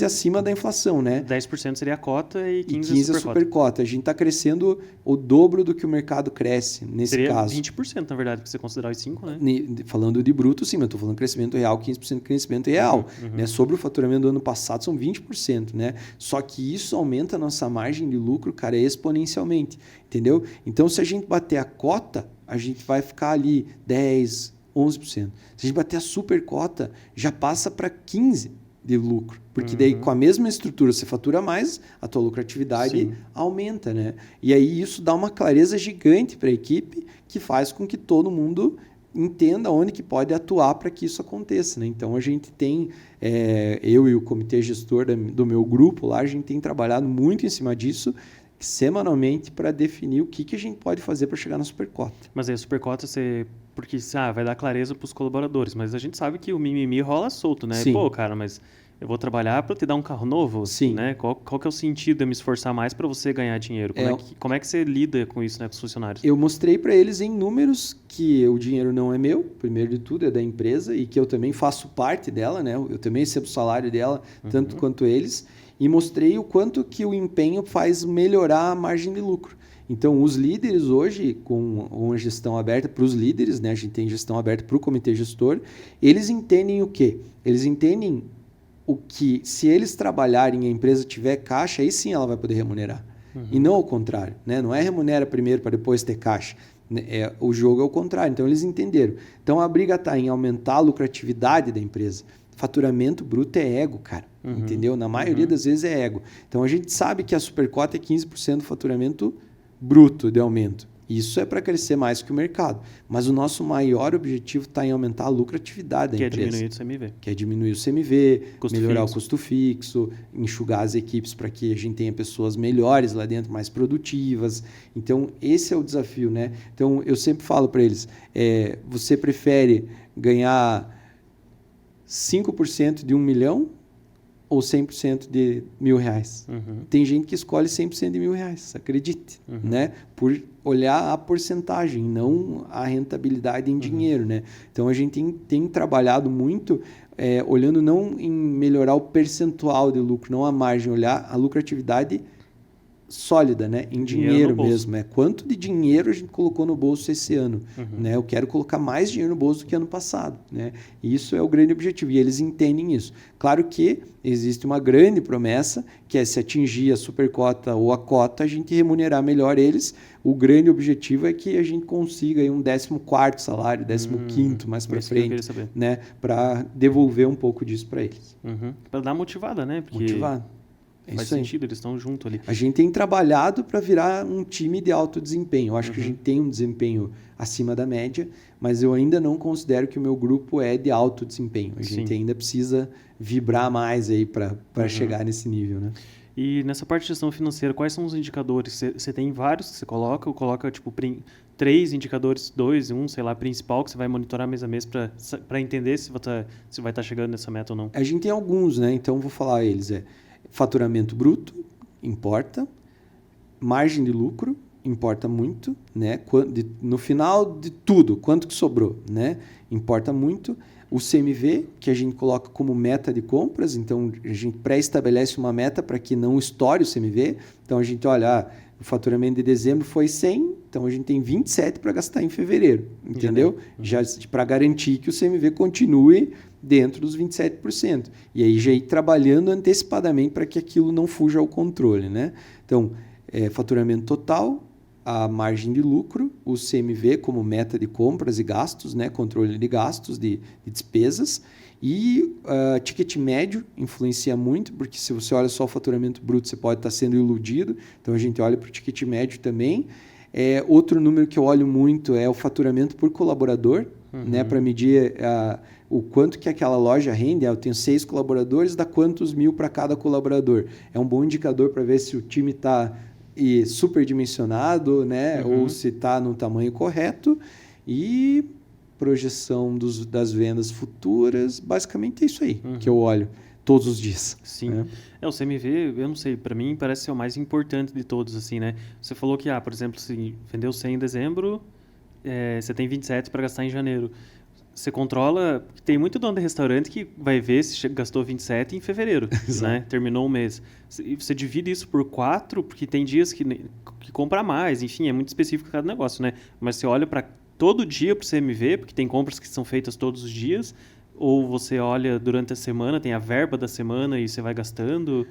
acima da inflação, né? 10% seria a cota e 15% a supercota. A gente está crescendo o dobro do que o mercado cresce nesse caso. Seria 20%, na verdade, para você considerar os 5%, né? Falando de bruto, sim, mas eu estou falando crescimento real, 15% de crescimento real. Né? Sobre o faturamento do ano passado, são 20%, né? Só que isso aumenta a nossa margem de lucro, cara, exponencialmente, entendeu? Então, se a gente bater a cota, a gente vai ficar ali 10%, 11%. Se a gente bater a supercota, já passa para 15% de lucro, porque daí com a mesma estrutura você fatura mais, a tua lucratividade aumenta, né? E aí isso dá uma clareza gigante para a equipe que faz com que todo mundo entenda onde que pode atuar para que isso aconteça, né? Então a gente tem, eu e o comitê gestor do meu grupo lá, a gente tem trabalhado muito em cima disso, semanalmente para definir o que a gente pode fazer para chegar na supercota. Mas aí a supercota porque vai dar clareza para os colaboradores, mas a gente sabe que o mimimi rola solto, né? Sim. Pô, cara, mas eu vou trabalhar para te dar um carro novo? Sim. Né? Qual que é o sentido de eu me esforçar mais para você ganhar dinheiro? Como é que você lida com isso, né, com os funcionários? Eu mostrei para eles em números que o dinheiro não é meu, primeiro de tudo, é da empresa, e que eu também faço parte dela, né? Eu também recebo o salário dela, tanto quanto eles, e mostrei o quanto que o empenho faz melhorar a margem de lucro. Então, os líderes hoje, com uma gestão aberta para os líderes, né? A gente tem gestão aberta para o comitê gestor, eles entendem o quê? Eles entendem o que, se eles trabalharem e a empresa tiver caixa, aí sim ela vai poder remunerar. E não ao contrário, né? Não é remunera primeiro para depois ter caixa. O jogo é o contrário. Então, eles entenderam. Então, a briga está em aumentar a lucratividade da empresa. Faturamento bruto é ego, cara. Entendeu? Na maioria das vezes é ego. Então, a gente sabe que a supercota é 15% do faturamento bruto de aumento. Isso é para crescer mais que o mercado. Mas o nosso maior objetivo está em aumentar a lucratividade da empresa. Que é diminuir o CMV. Que é diminuir o CMV, melhorar o custo fixo, enxugar as equipes para que a gente tenha pessoas melhores lá dentro, mais produtivas. Então, esse é o desafio, né? Então, eu sempre falo para eles, você prefere ganhar 5% de 1 milhão ou 100% de R$1.000? Tem gente que escolhe 100% de R$1.000, acredite, né? Por olhar a porcentagem, não a rentabilidade em dinheiro, né? Então, a gente tem trabalhado muito olhando não em melhorar o percentual de lucro, não a margem, olhar a lucratividade sólida, né? Em dinheiro mesmo. Quanto de dinheiro a gente colocou no bolso esse ano? Né? Eu quero colocar mais dinheiro no bolso do que ano passado. Né? E isso é o grande objetivo. E eles entendem isso. Claro que existe uma grande promessa, que é se atingir a supercota ou a cota, a gente remunerar melhor eles. O grande objetivo é que a gente consiga aí um 14º salário, 15º mais para frente, né? Para devolver um pouco disso para eles. Para dar motivada, né? Porque motivado. Faz sentido, eles estão juntos ali. A gente tem trabalhado para virar um time de alto desempenho. Eu acho que a gente tem um desempenho acima da média, mas eu ainda não considero que o meu grupo é de alto desempenho. A gente ainda precisa vibrar mais aí para chegar nesse nível, né? E nessa parte de gestão financeira, quais são os indicadores? Você tem vários que você coloca tipo 3 indicadores, 2, 1, sei lá, principal, que você vai monitorar mês a mês para entender se vai estar chegando nessa meta ou não? A gente tem alguns, né? Então, vou falar eles. Faturamento bruto, importa. Margem de lucro, importa muito, né? No final de tudo, quanto que sobrou, né? Importa muito. O CMV, que a gente coloca como meta de compras, então a gente pré-estabelece uma meta para que não estoure o CMV. Então a gente olha, o faturamento de dezembro foi 100, então a gente tem 27 para gastar em fevereiro, entendeu? Já para garantir que o CMV continue dentro dos 27%. E aí já ir trabalhando antecipadamente para que aquilo não fuja ao controle, né? Então, faturamento total, a margem de lucro, o CMV como meta de compras e gastos, né? Controle de gastos, de despesas, e ticket médio influencia muito, porque se você olha só o faturamento bruto, você pode estar sendo iludido, então a gente olha para o ticket médio também. Outro número que eu olho muito é o faturamento por colaborador, né? Para medir o quanto que aquela loja rende. Eu tenho 6 colaboradores, dá quantos mil para cada colaborador. É um bom indicador para ver se o time está superdimensionado, né? Ou se está no tamanho correto. E projeção das vendas futuras, basicamente é isso aí que eu olho todos os dias. Sim. O CMV, eu não sei, para mim parece ser o mais importante de todos, assim, né? Você falou que, por exemplo, se vendeu 100 em dezembro, você tem 27 para gastar em janeiro. Você controla, tem muito dono de restaurante que vai ver se gastou 27 em fevereiro, né? Terminou o mês. E você divide isso por 4, porque tem dias que compra mais, enfim, é muito específico cada negócio, né? Mas você olha para todo dia para o CMV, porque tem compras que são feitas todos os dias, ou você olha durante a semana, tem a verba da semana e você vai gastando?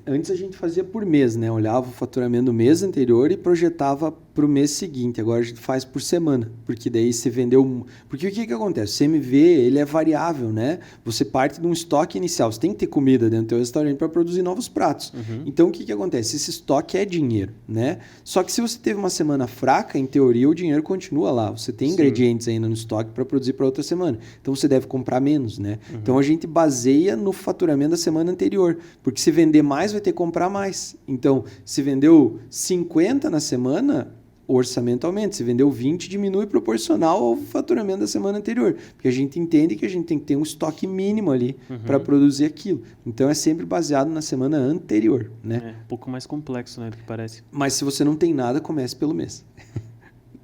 Antes a gente fazia por mês, né? Olhava o faturamento do mês anterior e projetava para o mês seguinte. Agora a gente faz por semana, porque daí você vendeu... Porque o que acontece? O CMV, ele é variável, né? Você parte de um estoque inicial. Você tem que ter comida dentro do teu restaurante para produzir novos pratos. Então, o que acontece? Esse estoque é dinheiro, né? Só que se você teve uma semana fraca, em teoria, o dinheiro continua lá. Você tem ingredientes ainda no estoque para produzir para outra semana. Então, você deve comprar menos, né? Então, a gente baseia no faturamento da semana anterior. Porque Porque se vender mais, vai ter que comprar mais. Então, se vendeu 50 na semana, o orçamento aumenta. Se vendeu 20, diminui proporcional ao faturamento da semana anterior. Porque a gente entende que a gente tem que ter um estoque mínimo ali para produzir aquilo. Então, é sempre baseado na semana anterior, né? É um pouco mais complexo, né, do que parece. Mas se você não tem nada, comece pelo mês.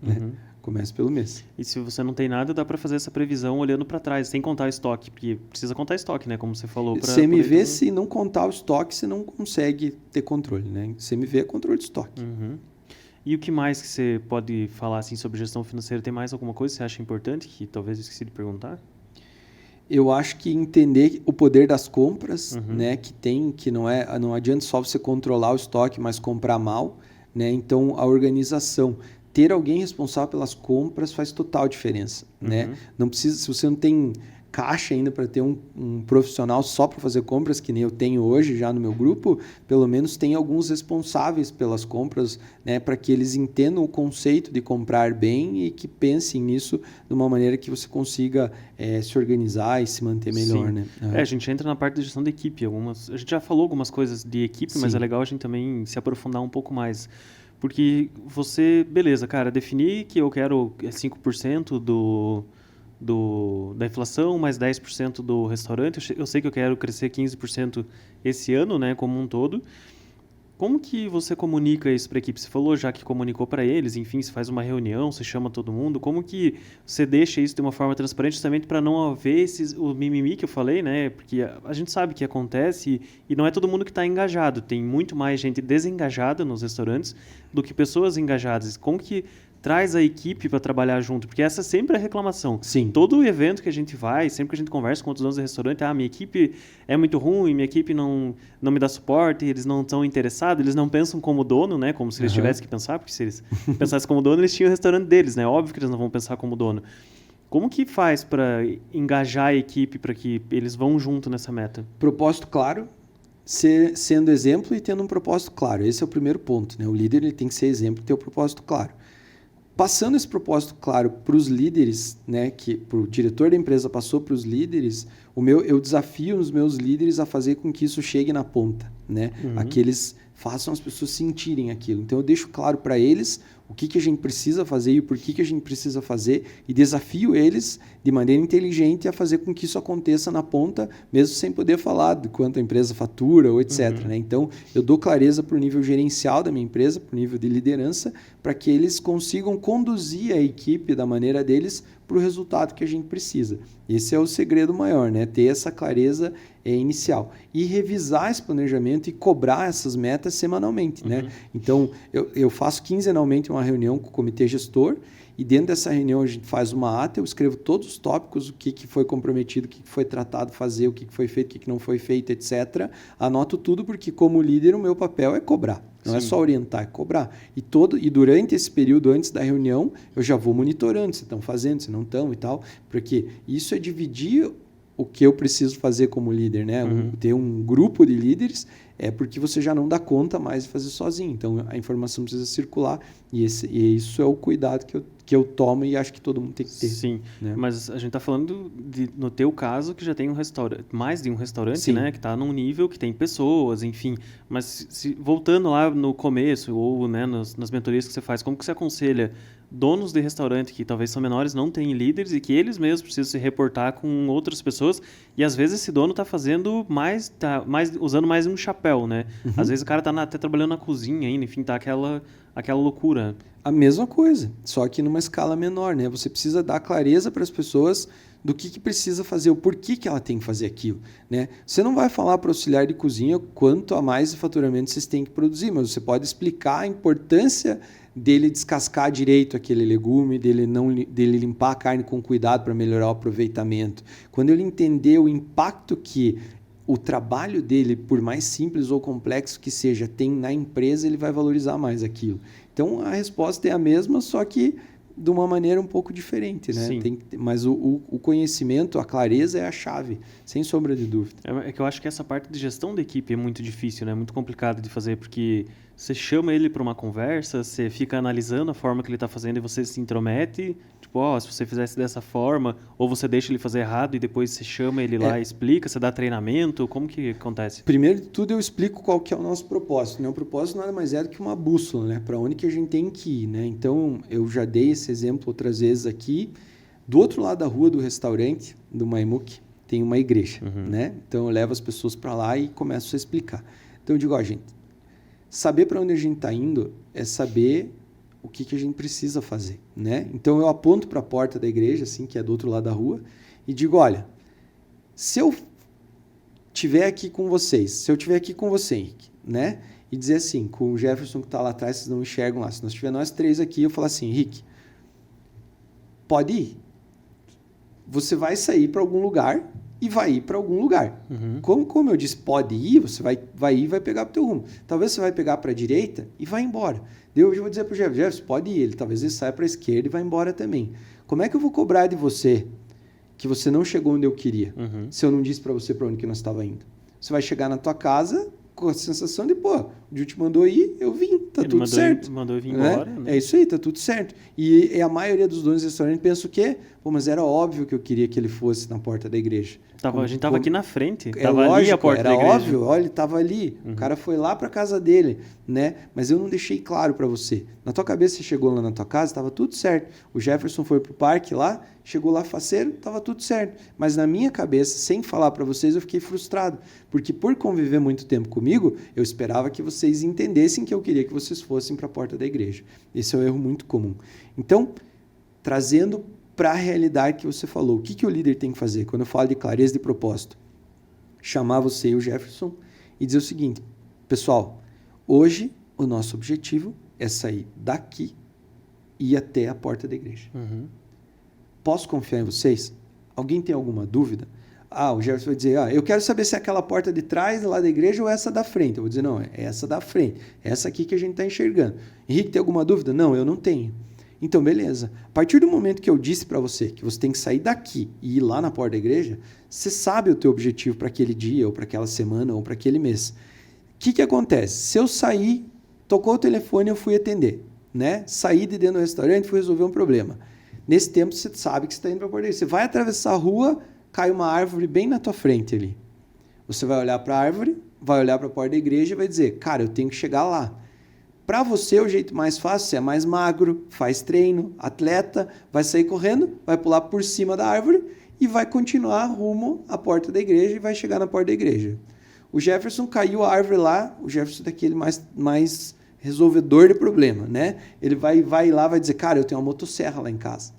Né? Comece pelo mês. E se você não tem nada, dá para fazer essa previsão olhando para trás, sem contar estoque, porque precisa contar estoque, né, como você falou. CMV, se não contar o estoque, você não consegue ter controle, né? CMV é controle de estoque. E o que mais que você pode falar assim, sobre gestão financeira? Tem mais alguma coisa que você acha importante, que talvez eu esqueci de perguntar? Eu acho que entender o poder das compras, né, que não adianta só você controlar o estoque, mas comprar mal, né? Então, a organização, ter alguém responsável pelas compras faz total diferença, né? Não precisa, se você não tem caixa ainda para ter um profissional só para fazer compras, que nem eu tenho hoje já no meu grupo, pelo menos tem alguns responsáveis pelas compras, né, para que eles entendam o conceito de comprar bem e que pensem nisso de uma maneira que você consiga se organizar e se manter melhor. Né? A gente entra na parte da gestão da equipe. A gente já falou algumas coisas de equipe, mas é legal a gente também se aprofundar um pouco mais. Porque você, beleza, cara, definir que eu quero 5% da inflação, mais 10% do restaurante. Eu sei que eu quero crescer 15% esse ano, né, como um todo. Como que você comunica isso para a equipe? Você falou já que comunicou para eles, enfim, você faz uma reunião, você chama todo mundo. Como que você deixa isso de uma forma transparente, justamente para não haver o mimimi que eu falei, né? Porque a gente sabe que acontece e não é todo mundo que está engajado. Tem muito mais gente desengajada nos restaurantes do que pessoas engajadas. Como que traz a equipe para trabalhar junto? Porque essa é sempre a reclamação. Sim. Todo evento que a gente vai, sempre que a gente conversa com outros donos de restaurante, minha equipe é muito ruim, minha equipe não me dá suporte, eles não estão interessados, eles não pensam como dono, né? Como se eles tivessem que pensar, porque se eles pensassem como dono, eles tinham o restaurante deles, né? Óbvio que eles não vão pensar como dono. Como que faz para engajar a equipe para que eles vão junto nessa meta? Propósito claro, sendo exemplo e tendo um propósito claro. Esse é o primeiro ponto, né? O líder ele tem que ser exemplo e ter o propósito claro. Passando esse propósito claro para os líderes, né, que o diretor da empresa passou para os líderes, eu desafio os meus líderes a fazer com que isso chegue na ponta, né? A que eles façam as pessoas sentirem aquilo. Então eu deixo claro para eles o que a gente precisa fazer e o porquê que a gente precisa fazer e desafio eles de maneira inteligente a fazer com que isso aconteça na ponta, mesmo sem poder falar de quanto a empresa fatura ou etc. Né? Então eu dou clareza para o nível gerencial da minha empresa, para o nível de liderança, para que eles consigam conduzir a equipe da maneira deles para o resultado que a gente precisa. Esse é o segredo maior, né? Ter essa clareza inicial. E revisar esse planejamento e cobrar essas metas semanalmente. Né? Então, eu faço quinzenalmente uma reunião com o comitê gestor e dentro dessa reunião a gente faz uma ata, eu escrevo todos os tópicos, o que foi comprometido, o que foi tratado fazer, o que foi feito, o que não foi feito, etc. Anoto tudo porque como líder o meu papel é cobrar. Não é só orientar, é cobrar. E durante esse período, antes da reunião, eu já vou monitorando se estão fazendo, se não estão e tal, porque isso é dividir o que eu preciso fazer como líder, né? Ter um grupo de líderes é porque você já não dá conta mais de fazer sozinho. Então, a informação precisa circular e isso é o cuidado que eu tomo e acho que todo mundo tem que ter. Sim, né? Mas a gente está falando, no teu caso, que já tem um restaurante, mais de um restaurante, Sim. né? Que está num nível que tem pessoas, enfim. Mas voltando lá no começo ou né, nas mentorias que você faz, como que você aconselha donos de restaurante que talvez são menores, não têm líderes e que eles mesmos precisam se reportar com outras pessoas e às vezes esse dono está fazendo usando mais um chapéu, né? Às vezes o cara está até trabalhando na cozinha ainda, enfim, tá aquela loucura. A mesma coisa, só que numa escala menor, né? Você precisa dar clareza para as pessoas do que precisa fazer, o porquê que ela tem que fazer aquilo, né? Você não vai falar para o auxiliar de cozinha quanto a mais de faturamento vocês têm que produzir, mas você pode explicar a importância dele descascar direito aquele legume, dele limpar a carne com cuidado para melhorar o aproveitamento. Quando ele entender o impacto que o trabalho dele, por mais simples ou complexo que seja, tem na empresa, ele vai valorizar mais aquilo. Então, a resposta é a mesma, só que de uma maneira um pouco diferente, né? Mas o conhecimento, a clareza é a chave, sem sombra de dúvida. É que eu acho que essa parte de gestão da equipe é muito difícil, né? Muito complicado de fazer, porque Você chama ele para uma conversa, você fica analisando a forma que ele está fazendo e você se intromete, tipo, se você fizesse dessa forma, ou você deixa ele fazer errado e depois você chama ele lá e explica, você dá treinamento, como que acontece? Primeiro de tudo eu explico qual que é o nosso propósito, né? O propósito nada mais é do que uma bússola, né? Para onde que a gente tem que ir, né? Então, eu já dei esse exemplo outras vezes aqui. Do outro lado da rua do restaurante, do Maimuque, tem uma igreja, né? Então, eu levo as pessoas para lá e começo a explicar. Então, eu digo, gente, saber para onde a gente está indo é saber o que a gente precisa fazer, né? Então, eu aponto para a porta da igreja, assim, que é do outro lado da rua, e digo, olha, se eu estiver aqui com vocês, se eu estiver aqui com você, Henrique, né? E dizer assim, com o Jefferson que está lá atrás, vocês não enxergam lá. Se nós tiver nós 3 aqui, eu falo assim, Henrique, pode ir. Você vai sair para algum lugar e vai ir para algum lugar. Como eu disse, pode ir, você vai ir e vai pegar para o teu rumo. Talvez você vai pegar para a direita e vai embora. Eu vou dizer para o Jefferson, pode ir. Talvez ele saia para a esquerda e vai embora também. Como é que eu vou cobrar de você que você não chegou onde eu queria, se eu não disse para você para onde que nós estava indo? Você vai chegar na tua casa com a sensação de, o Gil te mandou ir, eu vim, tá ele tudo certo. Mandou eu vir embora, né? É isso aí, tá tudo certo. E a maioria dos donos de restaurante pensa o quê? Mas era óbvio que eu queria que ele fosse na porta da igreja. A gente estava aqui na frente, estava ali a porta da igreja. Era óbvio, olha, ele estava ali, o cara foi lá para casa dele, né? Mas eu não deixei claro para você. Na tua cabeça, você chegou lá na tua casa, estava tudo certo. O Jefferson foi pro parque lá, chegou lá faceiro, estava tudo certo. Mas na minha cabeça, sem falar para vocês, eu fiquei frustrado. Porque por conviver muito tempo comigo, eu esperava que vocês entendessem que eu queria que vocês fossem para a porta da igreja. Esse é um erro muito comum. Então, trazendo para a realidade que você falou, o que o líder tem que fazer? Quando eu falo de clareza de propósito, chamar você e o Jefferson e dizer o seguinte, pessoal, hoje o nosso objetivo é sair daqui e ir até a porta da igreja. Posso confiar em vocês? Alguém tem alguma dúvida? O Jefferson vai dizer, eu quero saber se é aquela porta de trás lá da igreja ou essa da frente. Eu vou dizer, não, é essa da frente, é essa aqui que a gente está enxergando. Henrique, tem alguma dúvida? Não, eu não tenho. Então, beleza. A partir do momento que eu disse para você que você tem que sair daqui e ir lá na porta da igreja, você sabe o teu objetivo para aquele dia, ou para aquela semana, ou para aquele mês. O que acontece? Se eu sair, tocou o telefone, eu fui atender, né? Saí de dentro do restaurante, fui resolver um problema. Nesse tempo, você sabe que você está indo para a porta da igreja. Você vai atravessar a rua, cai uma árvore bem na tua frente ali. Você vai olhar para a árvore, vai olhar para a porta da igreja e vai dizer, cara, eu tenho que chegar lá. Para você, o jeito mais fácil, você é mais magro, faz treino, atleta, vai sair correndo, vai pular por cima da árvore e vai continuar rumo à porta da igreja e vai chegar na porta da igreja. O Jefferson caiu a árvore lá, o Jefferson é daquele mais resolvedor de problema, né? Ele vai lá, vai dizer, cara, eu tenho uma motosserra lá em casa.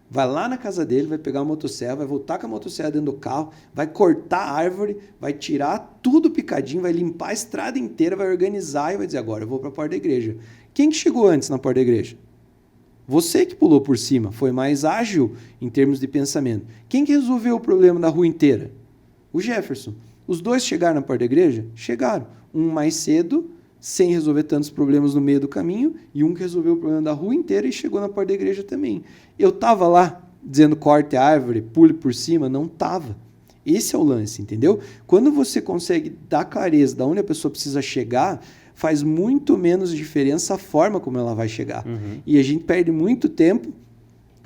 Vai lá na casa dele, vai pegar a motosserra, vai voltar com a motosserra dentro do carro, vai cortar a árvore, vai tirar tudo picadinho, vai limpar a estrada inteira, vai organizar e vai dizer, agora eu vou para a porta da igreja. Quem que chegou antes na porta da igreja? Você que pulou por cima, foi mais ágil em termos de pensamento. Quem que resolveu o problema da rua inteira? O Jefferson. Os dois chegaram na porta da igreja? Chegaram. Um mais cedo, sem resolver tantos problemas no meio do caminho, e um que resolveu o problema da rua inteira e chegou na porta da igreja também. Eu estava lá dizendo corte a árvore, pule por cima? Não estava. Esse é o lance, entendeu? Quando você consegue dar clareza de onde a pessoa precisa chegar, faz muito menos diferença a forma como ela vai chegar. E a gente perde muito tempo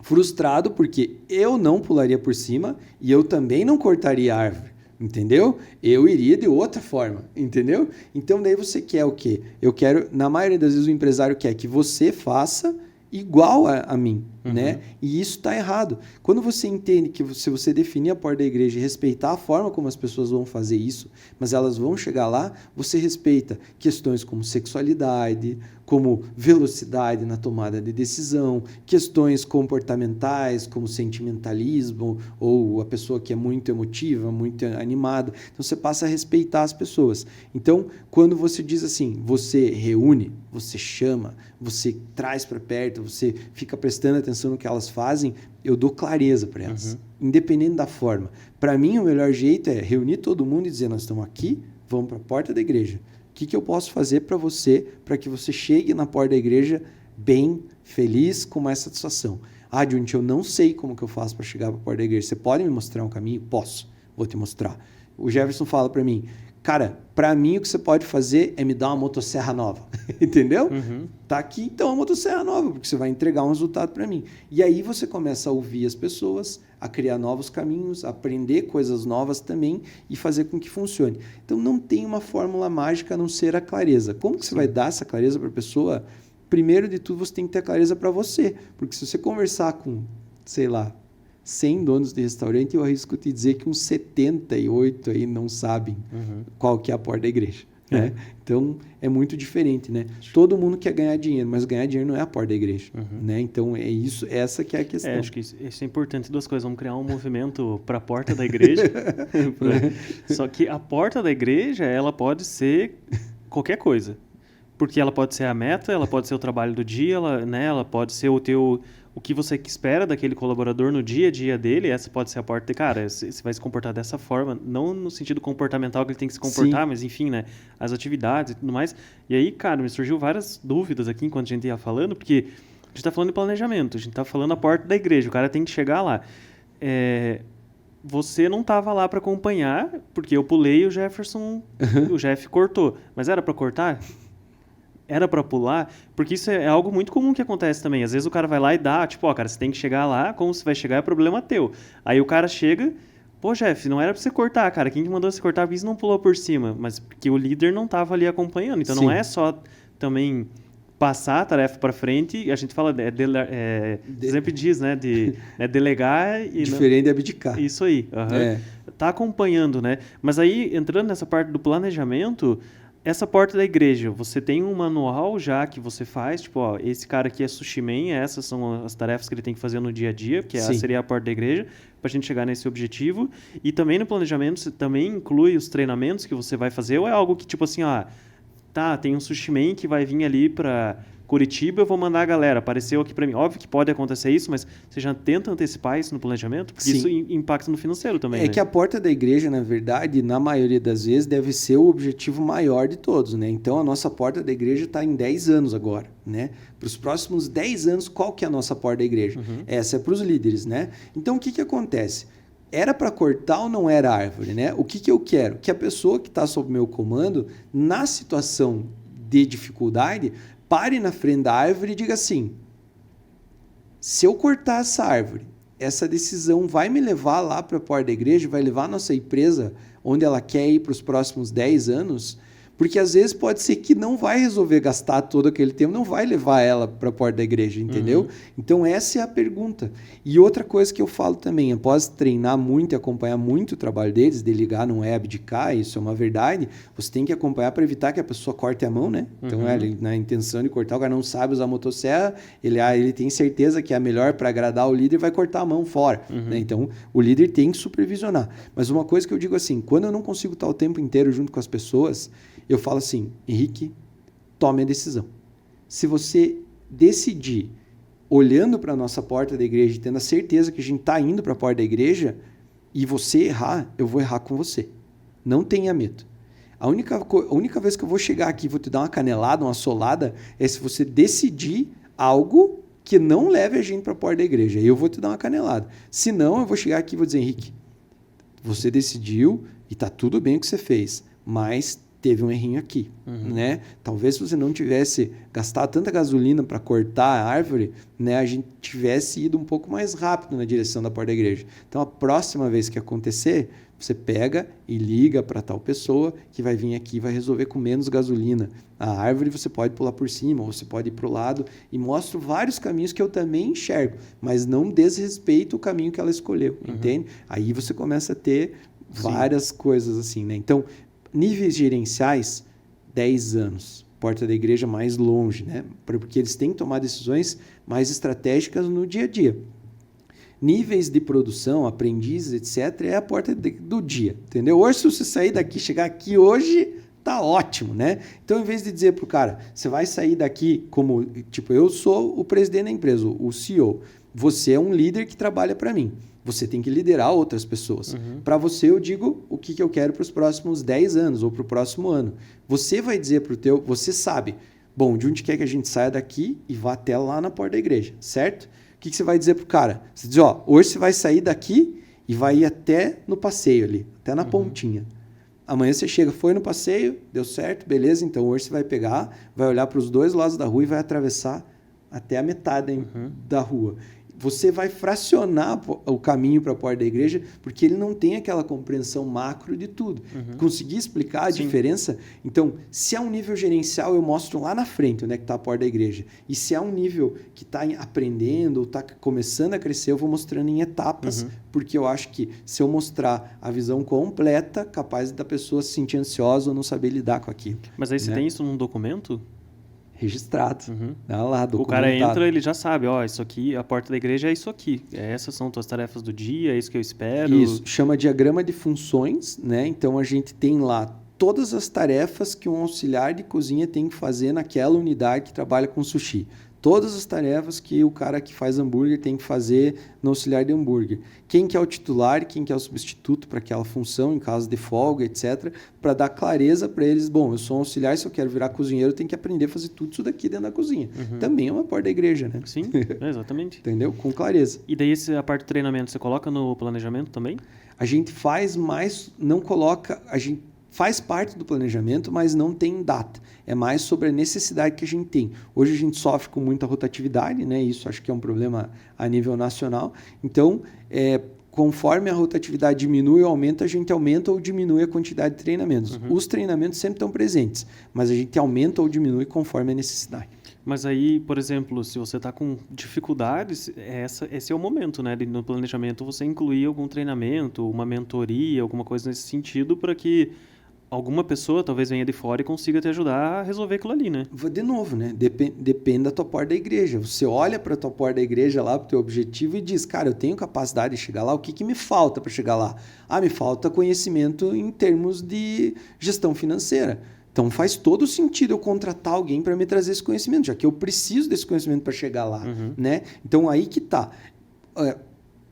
frustrado porque eu não pularia por cima e eu também não cortaria a árvore. Entendeu? Eu iria de outra forma, entendeu? Então, daí você quer o quê? Eu quero, na maioria das vezes, o empresário quer que você faça igual a mim, né? E isso está errado. Quando você entende que se você definir a porta da igreja e respeitar a forma como as pessoas vão fazer isso, mas elas vão chegar lá, você respeita questões como sexualidade, como velocidade na tomada de decisão, questões comportamentais, como sentimentalismo, ou a pessoa que é muito emotiva, muito animada. Então, você passa a respeitar as pessoas. Então, quando você diz assim, você reúne, você chama, você traz para perto, você fica prestando atenção no que elas fazem, eu dou clareza para elas, independente da forma. Para mim, o melhor jeito é reunir todo mundo e dizer, nós estamos aqui, vamos para a porta da igreja. O que eu posso fazer para você, para que você chegue na porta da igreja bem, feliz, com mais satisfação? Junti, eu não sei como que eu faço para chegar para a porta da igreja. Você pode me mostrar um caminho? Posso, vou te mostrar. O Jefferson fala para mim, Cara, para mim o que você pode fazer é me dar uma motosserra nova, entendeu? Tá aqui então a motosserra nova, porque você vai entregar um resultado para mim. E aí você começa a ouvir as pessoas, a criar novos caminhos, a aprender coisas novas também e fazer com que funcione. Então não tem uma fórmula mágica a não ser a clareza. Como que você vai dar essa clareza para a pessoa? Primeiro de tudo você tem que ter clareza para você, porque se você conversar com, sei lá, 100 donos de restaurante, eu arrisco te dizer que uns 78 aí não sabem qual que é a porta da igreja. Né? Então, é muito diferente, né? Todo mundo quer ganhar dinheiro, mas ganhar dinheiro não é a porta da igreja. Né? Então, é isso, essa que é a questão. Acho que isso é importante, duas coisas. Vamos criar um movimento para a porta da igreja. Só que a porta da igreja, ela pode ser qualquer coisa. Porque ela pode ser a meta, ela pode ser o trabalho do dia, ela pode ser o que você espera daquele colaborador no dia a dia dele. Essa pode ser a porta de, cara, você vai se comportar dessa forma, não no sentido comportamental que ele tem que se comportar, mas enfim, né, as atividades e tudo mais. E aí, cara, me surgiu várias dúvidas aqui enquanto a gente ia falando, porque a gente está falando de planejamento, a gente está falando a porta da igreja, o cara tem que chegar lá. Você não estava lá para acompanhar, porque eu pulei e o Jefferson, o Jeff cortou. Mas era para cortar? Era para pular? Porque isso é algo muito comum que acontece também. Às vezes o cara vai lá e dá, tipo, cara, você tem que chegar lá, como você vai chegar é problema teu. Aí o cara chega, pô, Jeff, não era para você cortar, cara. Quem que mandou você cortar? Porque isso não pulou por cima. Mas porque o líder não estava ali acompanhando. Então não é só também passar a tarefa para frente. A gente fala, sempre diz, né, de delegar e... Diferente de abdicar. Isso aí. Tá acompanhando, né? Mas aí, entrando nessa parte do planejamento... Essa porta da igreja, você tem um manual já que você faz, tipo, ó, esse cara aqui é sushi man, essas são as tarefas que ele tem que fazer no dia a dia, que seria a porta da igreja, para a gente chegar nesse objetivo. E também no planejamento, você também inclui os treinamentos que você vai fazer, ou é algo que, tipo assim, tem um sushi man que vai vir ali para Curitiba, eu vou mandar a galera, apareceu aqui para mim. Óbvio que pode acontecer isso, mas você já tenta antecipar isso no planejamento? Porque isso impacta no financeiro também, né? Que a porta da igreja, na verdade, na maioria das vezes, deve ser o objetivo maior de todos, né? Então, a nossa porta da igreja está em 10 anos agora, né? Para os próximos 10 anos, qual que é a nossa porta da igreja? Essa é para os líderes, né? Então, o que acontece? Era para cortar ou não era árvore, né? O que eu quero? Que a pessoa que está sob meu comando, na situação de dificuldade, pare na frente da árvore e diga assim, se eu cortar essa árvore, essa decisão vai me levar lá para a porta da igreja, vai levar a nossa empresa onde ela quer ir para os próximos 10 anos, porque às vezes pode ser que não vai resolver gastar todo aquele tempo, não vai levar ela para a porta da igreja, entendeu? Então essa é a pergunta. E outra coisa que eu falo também, após treinar muito e acompanhar muito o trabalho deles, delegar não é abdicar, isso é uma verdade, você tem que acompanhar para evitar que a pessoa corte a mão, né? Então na intenção de cortar, o cara não sabe usar a motosserra, ele tem certeza que é a melhor para agradar o líder, vai cortar a mão fora. Né? Então o líder tem que supervisionar. Mas uma coisa que eu digo assim, quando eu não consigo estar o tempo inteiro junto com as pessoas, eu falo assim, Henrique, tome a decisão. Se você decidir, olhando para a nossa porta da igreja, tendo a certeza que a gente está indo para a porta da igreja, e você errar, eu vou errar com você. Não tenha medo. A única vez que eu vou chegar aqui e vou te dar uma canelada, uma solada, é se você decidir algo que não leve a gente para a porta da igreja. Aí eu vou te dar uma canelada. Se não, eu vou chegar aqui e vou dizer, Henrique, você decidiu e está tudo bem o que você fez, mas teve um errinho aqui, né? Talvez se você não tivesse gastado tanta gasolina para cortar a árvore, né, a gente tivesse ido um pouco mais rápido na direção da porta da igreja. Então, a próxima vez que acontecer, você pega e liga para tal pessoa que vai vir aqui e vai resolver com menos gasolina. A árvore você pode pular por cima, ou você pode ir para o lado, e mostro vários caminhos que eu também enxergo, mas não desrespeito o caminho que ela escolheu, entende? Aí você começa a ter várias coisas assim, né? Então, níveis gerenciais, 10 anos. Porta da igreja mais longe, né? Porque eles têm que tomar decisões mais estratégicas no dia a dia. Níveis de produção, aprendizes, etc., é a porta do dia, entendeu? Hoje, se você sair daqui, chegar aqui hoje, tá ótimo, né? Então, em vez de dizer pro cara, você vai sair daqui como, tipo, eu sou o presidente da empresa, o CEO, você é um líder que trabalha para mim. Você tem que liderar outras pessoas. Para você, eu digo o que eu quero para os próximos 10 anos ou para o próximo ano. Você vai dizer para o teu... Você sabe, bom, de onde quer que a gente saia daqui e vá até lá na porta da igreja, certo? O que você vai dizer para o cara? Você diz, hoje você vai sair daqui e vai ir até no passeio ali, até na pontinha. Amanhã você chega, foi no passeio, deu certo, beleza, então hoje você vai pegar, vai olhar para os dois lados da rua e vai atravessar até a metade da rua. Você vai fracionar o caminho para a porta da igreja, porque ele não tem aquela compreensão macro de tudo. Conseguir explicar a diferença? Então, se é um nível gerencial, eu mostro lá na frente onde é que está a porta da igreja. E se é um nível que está aprendendo ou está começando a crescer, eu vou mostrando em etapas, porque eu acho que se eu mostrar a visão completa, capaz da pessoa se sentir ansiosa ou não saber lidar com aquilo. Mas aí você tem isso num documento? Registrado. Tá lá, documentado. O cara entra, ele já sabe, isso aqui, a porta da igreja é isso aqui. Essas são tuas tarefas do dia, é isso que eu espero. Isso, chama diagrama de funções, né? Então a gente tem lá todas as tarefas que um auxiliar de cozinha tem que fazer naquela unidade que trabalha com sushi. Todas as tarefas que o cara que faz hambúrguer tem que fazer no auxiliar de hambúrguer. Quem que é o titular, quem que é o substituto para aquela função, em caso de folga, etc. Para dar clareza para eles. Bom, eu sou um auxiliar, se eu quero virar cozinheiro, eu tenho que aprender a fazer tudo isso daqui dentro da cozinha. Também é uma porta da igreja, né? Sim, exatamente. Entendeu? Com clareza. E daí a parte do treinamento, você coloca no planejamento também? A gente faz mais, não coloca... A gente faz parte do planejamento, mas não tem data. É mais sobre a necessidade que a gente tem. Hoje a gente sofre com muita rotatividade, né? Isso acho que é um problema a nível nacional. Então, conforme a rotatividade diminui ou aumenta, a gente aumenta ou diminui a quantidade de treinamentos. Os treinamentos sempre estão presentes, mas a gente aumenta ou diminui conforme a necessidade. Mas aí, por exemplo, se você está com dificuldades, esse é o momento, né? No planejamento, você incluir algum treinamento, uma mentoria, alguma coisa nesse sentido, para que alguma pessoa talvez venha de fora e consiga te ajudar a resolver aquilo ali, né? De novo, né? Depende da tua porta da igreja. Você olha para a tua porta da igreja lá, para o teu objetivo e diz, cara, eu tenho capacidade de chegar lá, o que me falta para chegar lá? Me falta conhecimento em termos de gestão financeira. Então faz todo sentido eu contratar alguém para me trazer esse conhecimento, já que eu preciso desse conhecimento para chegar lá, né? Então aí que tá.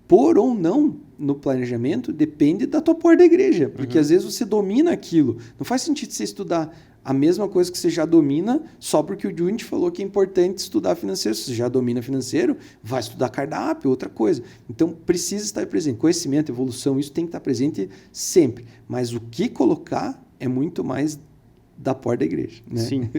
Por ou não no planejamento depende da tua porta da igreja, porque às vezes você domina aquilo. Não faz sentido você estudar a mesma coisa que você já domina só porque o Junit falou que é importante estudar financeiro. Se você já domina financeiro, vai estudar cardápio, outra coisa. Então precisa estar presente. Conhecimento, evolução, isso tem que estar presente sempre. Mas o que colocar é muito mais da porta da igreja, né? Sim.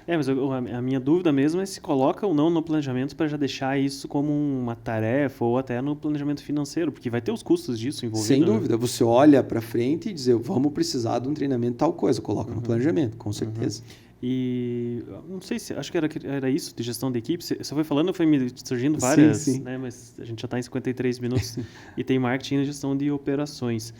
Mas a minha dúvida mesmo é se coloca ou não no planejamento para já deixar isso como uma tarefa ou até no planejamento financeiro, porque vai ter os custos disso envolvidos. Sem dúvida. Né? Você olha para frente e diz, vamos precisar de um treinamento tal coisa, coloca no planejamento, com certeza. E não sei se, acho que era isso de gestão de equipe. Você foi falando, foi me surgindo várias, sim. Né? Mas a gente já está em 53 minutos e tem marketing e gestão de operações.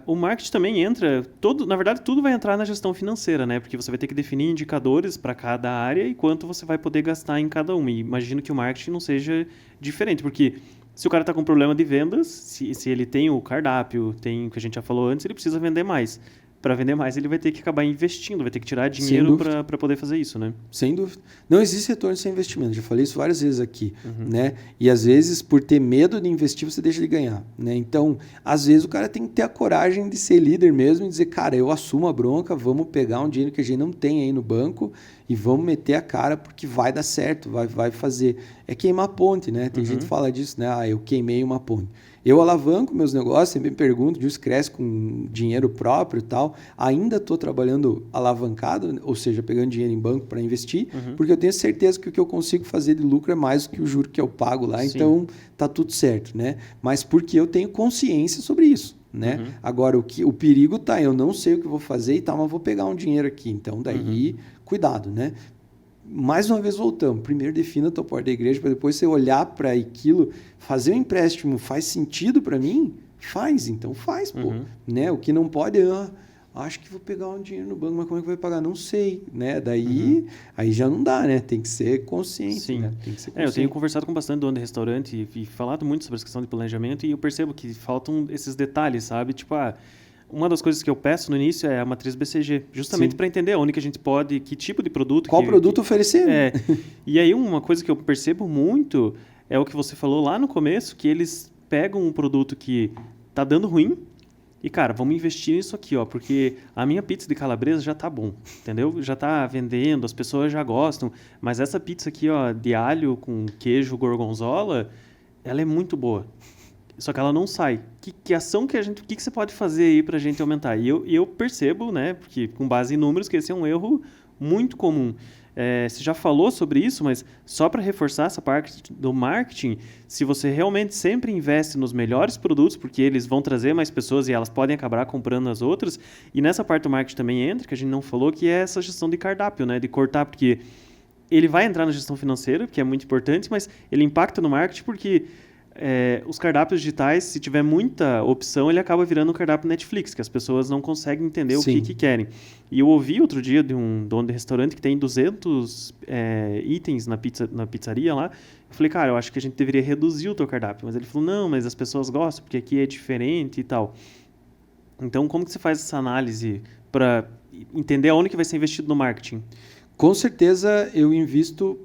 O marketing também entra, na verdade tudo vai entrar na gestão financeira, né? Porque você vai ter que definir indicadores para cada área e quanto você vai poder gastar em cada uma. E imagino que o marketing não seja diferente, porque se o cara está com problema de vendas, se ele tem o cardápio, tem o que a gente já falou antes, ele precisa vender mais. Para vender mais, ele vai ter que acabar investindo, vai ter que tirar dinheiro para poder fazer isso, né? Sem dúvida. Não existe retorno sem investimento. Já falei isso várias vezes aqui, né? E às vezes, por ter medo de investir, você deixa de ganhar, né? Então, às vezes, o cara tem que ter a coragem de ser líder mesmo e dizer, cara, eu assumo a bronca, vamos pegar um dinheiro que a gente não tem aí no banco e vamos meter a cara porque vai dar certo, vai fazer. É queimar ponte, né? Tem gente que fala disso, né? Eu queimei uma ponte. Eu alavanco meus negócios, sempre me pergunto, Deus cresce com dinheiro próprio e tal. Ainda estou trabalhando alavancado, ou seja, pegando dinheiro em banco para investir, porque eu tenho certeza que o que eu consigo fazer de lucro é mais do que o juro que eu pago lá. Sim. Então, tá tudo certo, né? Mas porque eu tenho consciência sobre isso, né? Agora, o perigo tá, eu não sei o que eu vou fazer e tal, mas vou pegar um dinheiro aqui. Então, daí, cuidado, né? Mais uma vez voltamos. Primeiro defina a tua porta da igreja para depois você olhar para aquilo, fazer um empréstimo faz sentido para mim? Faz, então faz, pô. Né? O que não pode é, acho que vou pegar um dinheiro no banco, mas como é que vai pagar? Não sei, né? Daí, aí já não dá, né? Tem que ser consciente, Sim. Né? Tem que ser consciente. Eu tenho conversado com bastante dono de restaurante e falado muito sobre essa questão de planejamento e eu percebo que faltam esses detalhes, sabe? Tipo, uma das coisas que eu peço no início é a matriz BCG, justamente para entender onde que a gente pode, que tipo de produto... Qual produto oferecer. E aí uma coisa que eu percebo muito é o que você falou lá no começo, que eles pegam um produto que tá dando ruim e, cara, vamos investir nisso aqui, ó, porque a minha pizza de calabresa já tá bom, entendeu? Já tá vendendo, as pessoas já gostam, mas essa pizza aqui, ó, de alho com queijo gorgonzola, ela é muito boa. só que ela não sai. Que ação que o que você pode fazer aí para a gente aumentar? E eu percebo, né, porque com base em números, que esse é um erro muito comum. Você já falou sobre isso, mas só para reforçar essa parte do marketing, se você realmente sempre investe nos melhores produtos, porque eles vão trazer mais pessoas e elas podem acabar comprando as outras, e nessa parte do marketing também entra, que a gente não falou, que é essa gestão de cardápio, né, de cortar, porque ele vai entrar na gestão financeira, que é muito importante, mas ele impacta no marketing porque os cardápios digitais, se tiver muita opção, ele acaba virando um cardápio Netflix, que as pessoas não conseguem entender o que querem. E eu ouvi outro dia de um dono de restaurante que tem 200 itens na pizzaria lá. Eu falei, cara, eu acho que a gente deveria reduzir o teu cardápio. Mas ele falou, não, mas as pessoas gostam, porque aqui é diferente e tal. Então, como que você faz essa análise para entender aonde que vai ser investido no marketing? Com certeza, eu invisto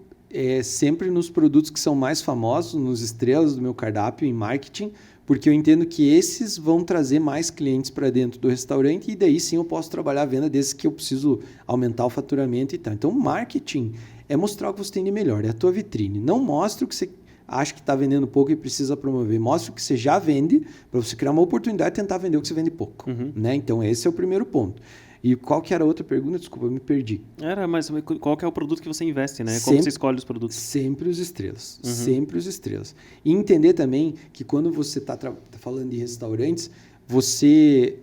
sempre nos produtos que são mais famosos, nos estrelas do meu cardápio em marketing, porque eu entendo que esses vão trazer mais clientes para dentro do restaurante e daí sim eu posso trabalhar a venda desses que eu preciso aumentar o faturamento e tal. Então, marketing é mostrar o que você tem de melhor, é a tua vitrine. Não mostre o que você acha que está vendendo pouco e precisa promover. Mostre o que você já vende para você criar uma oportunidade de tentar vender o que você vende pouco. Né? Então, esse é o primeiro ponto. E qual que era a outra pergunta? Desculpa, eu me perdi. Mas qual que é o produto que você investe, né? Como você escolhe os produtos? Sempre os estrelas. Sempre os estrelas. E entender também que quando você está falando de restaurantes,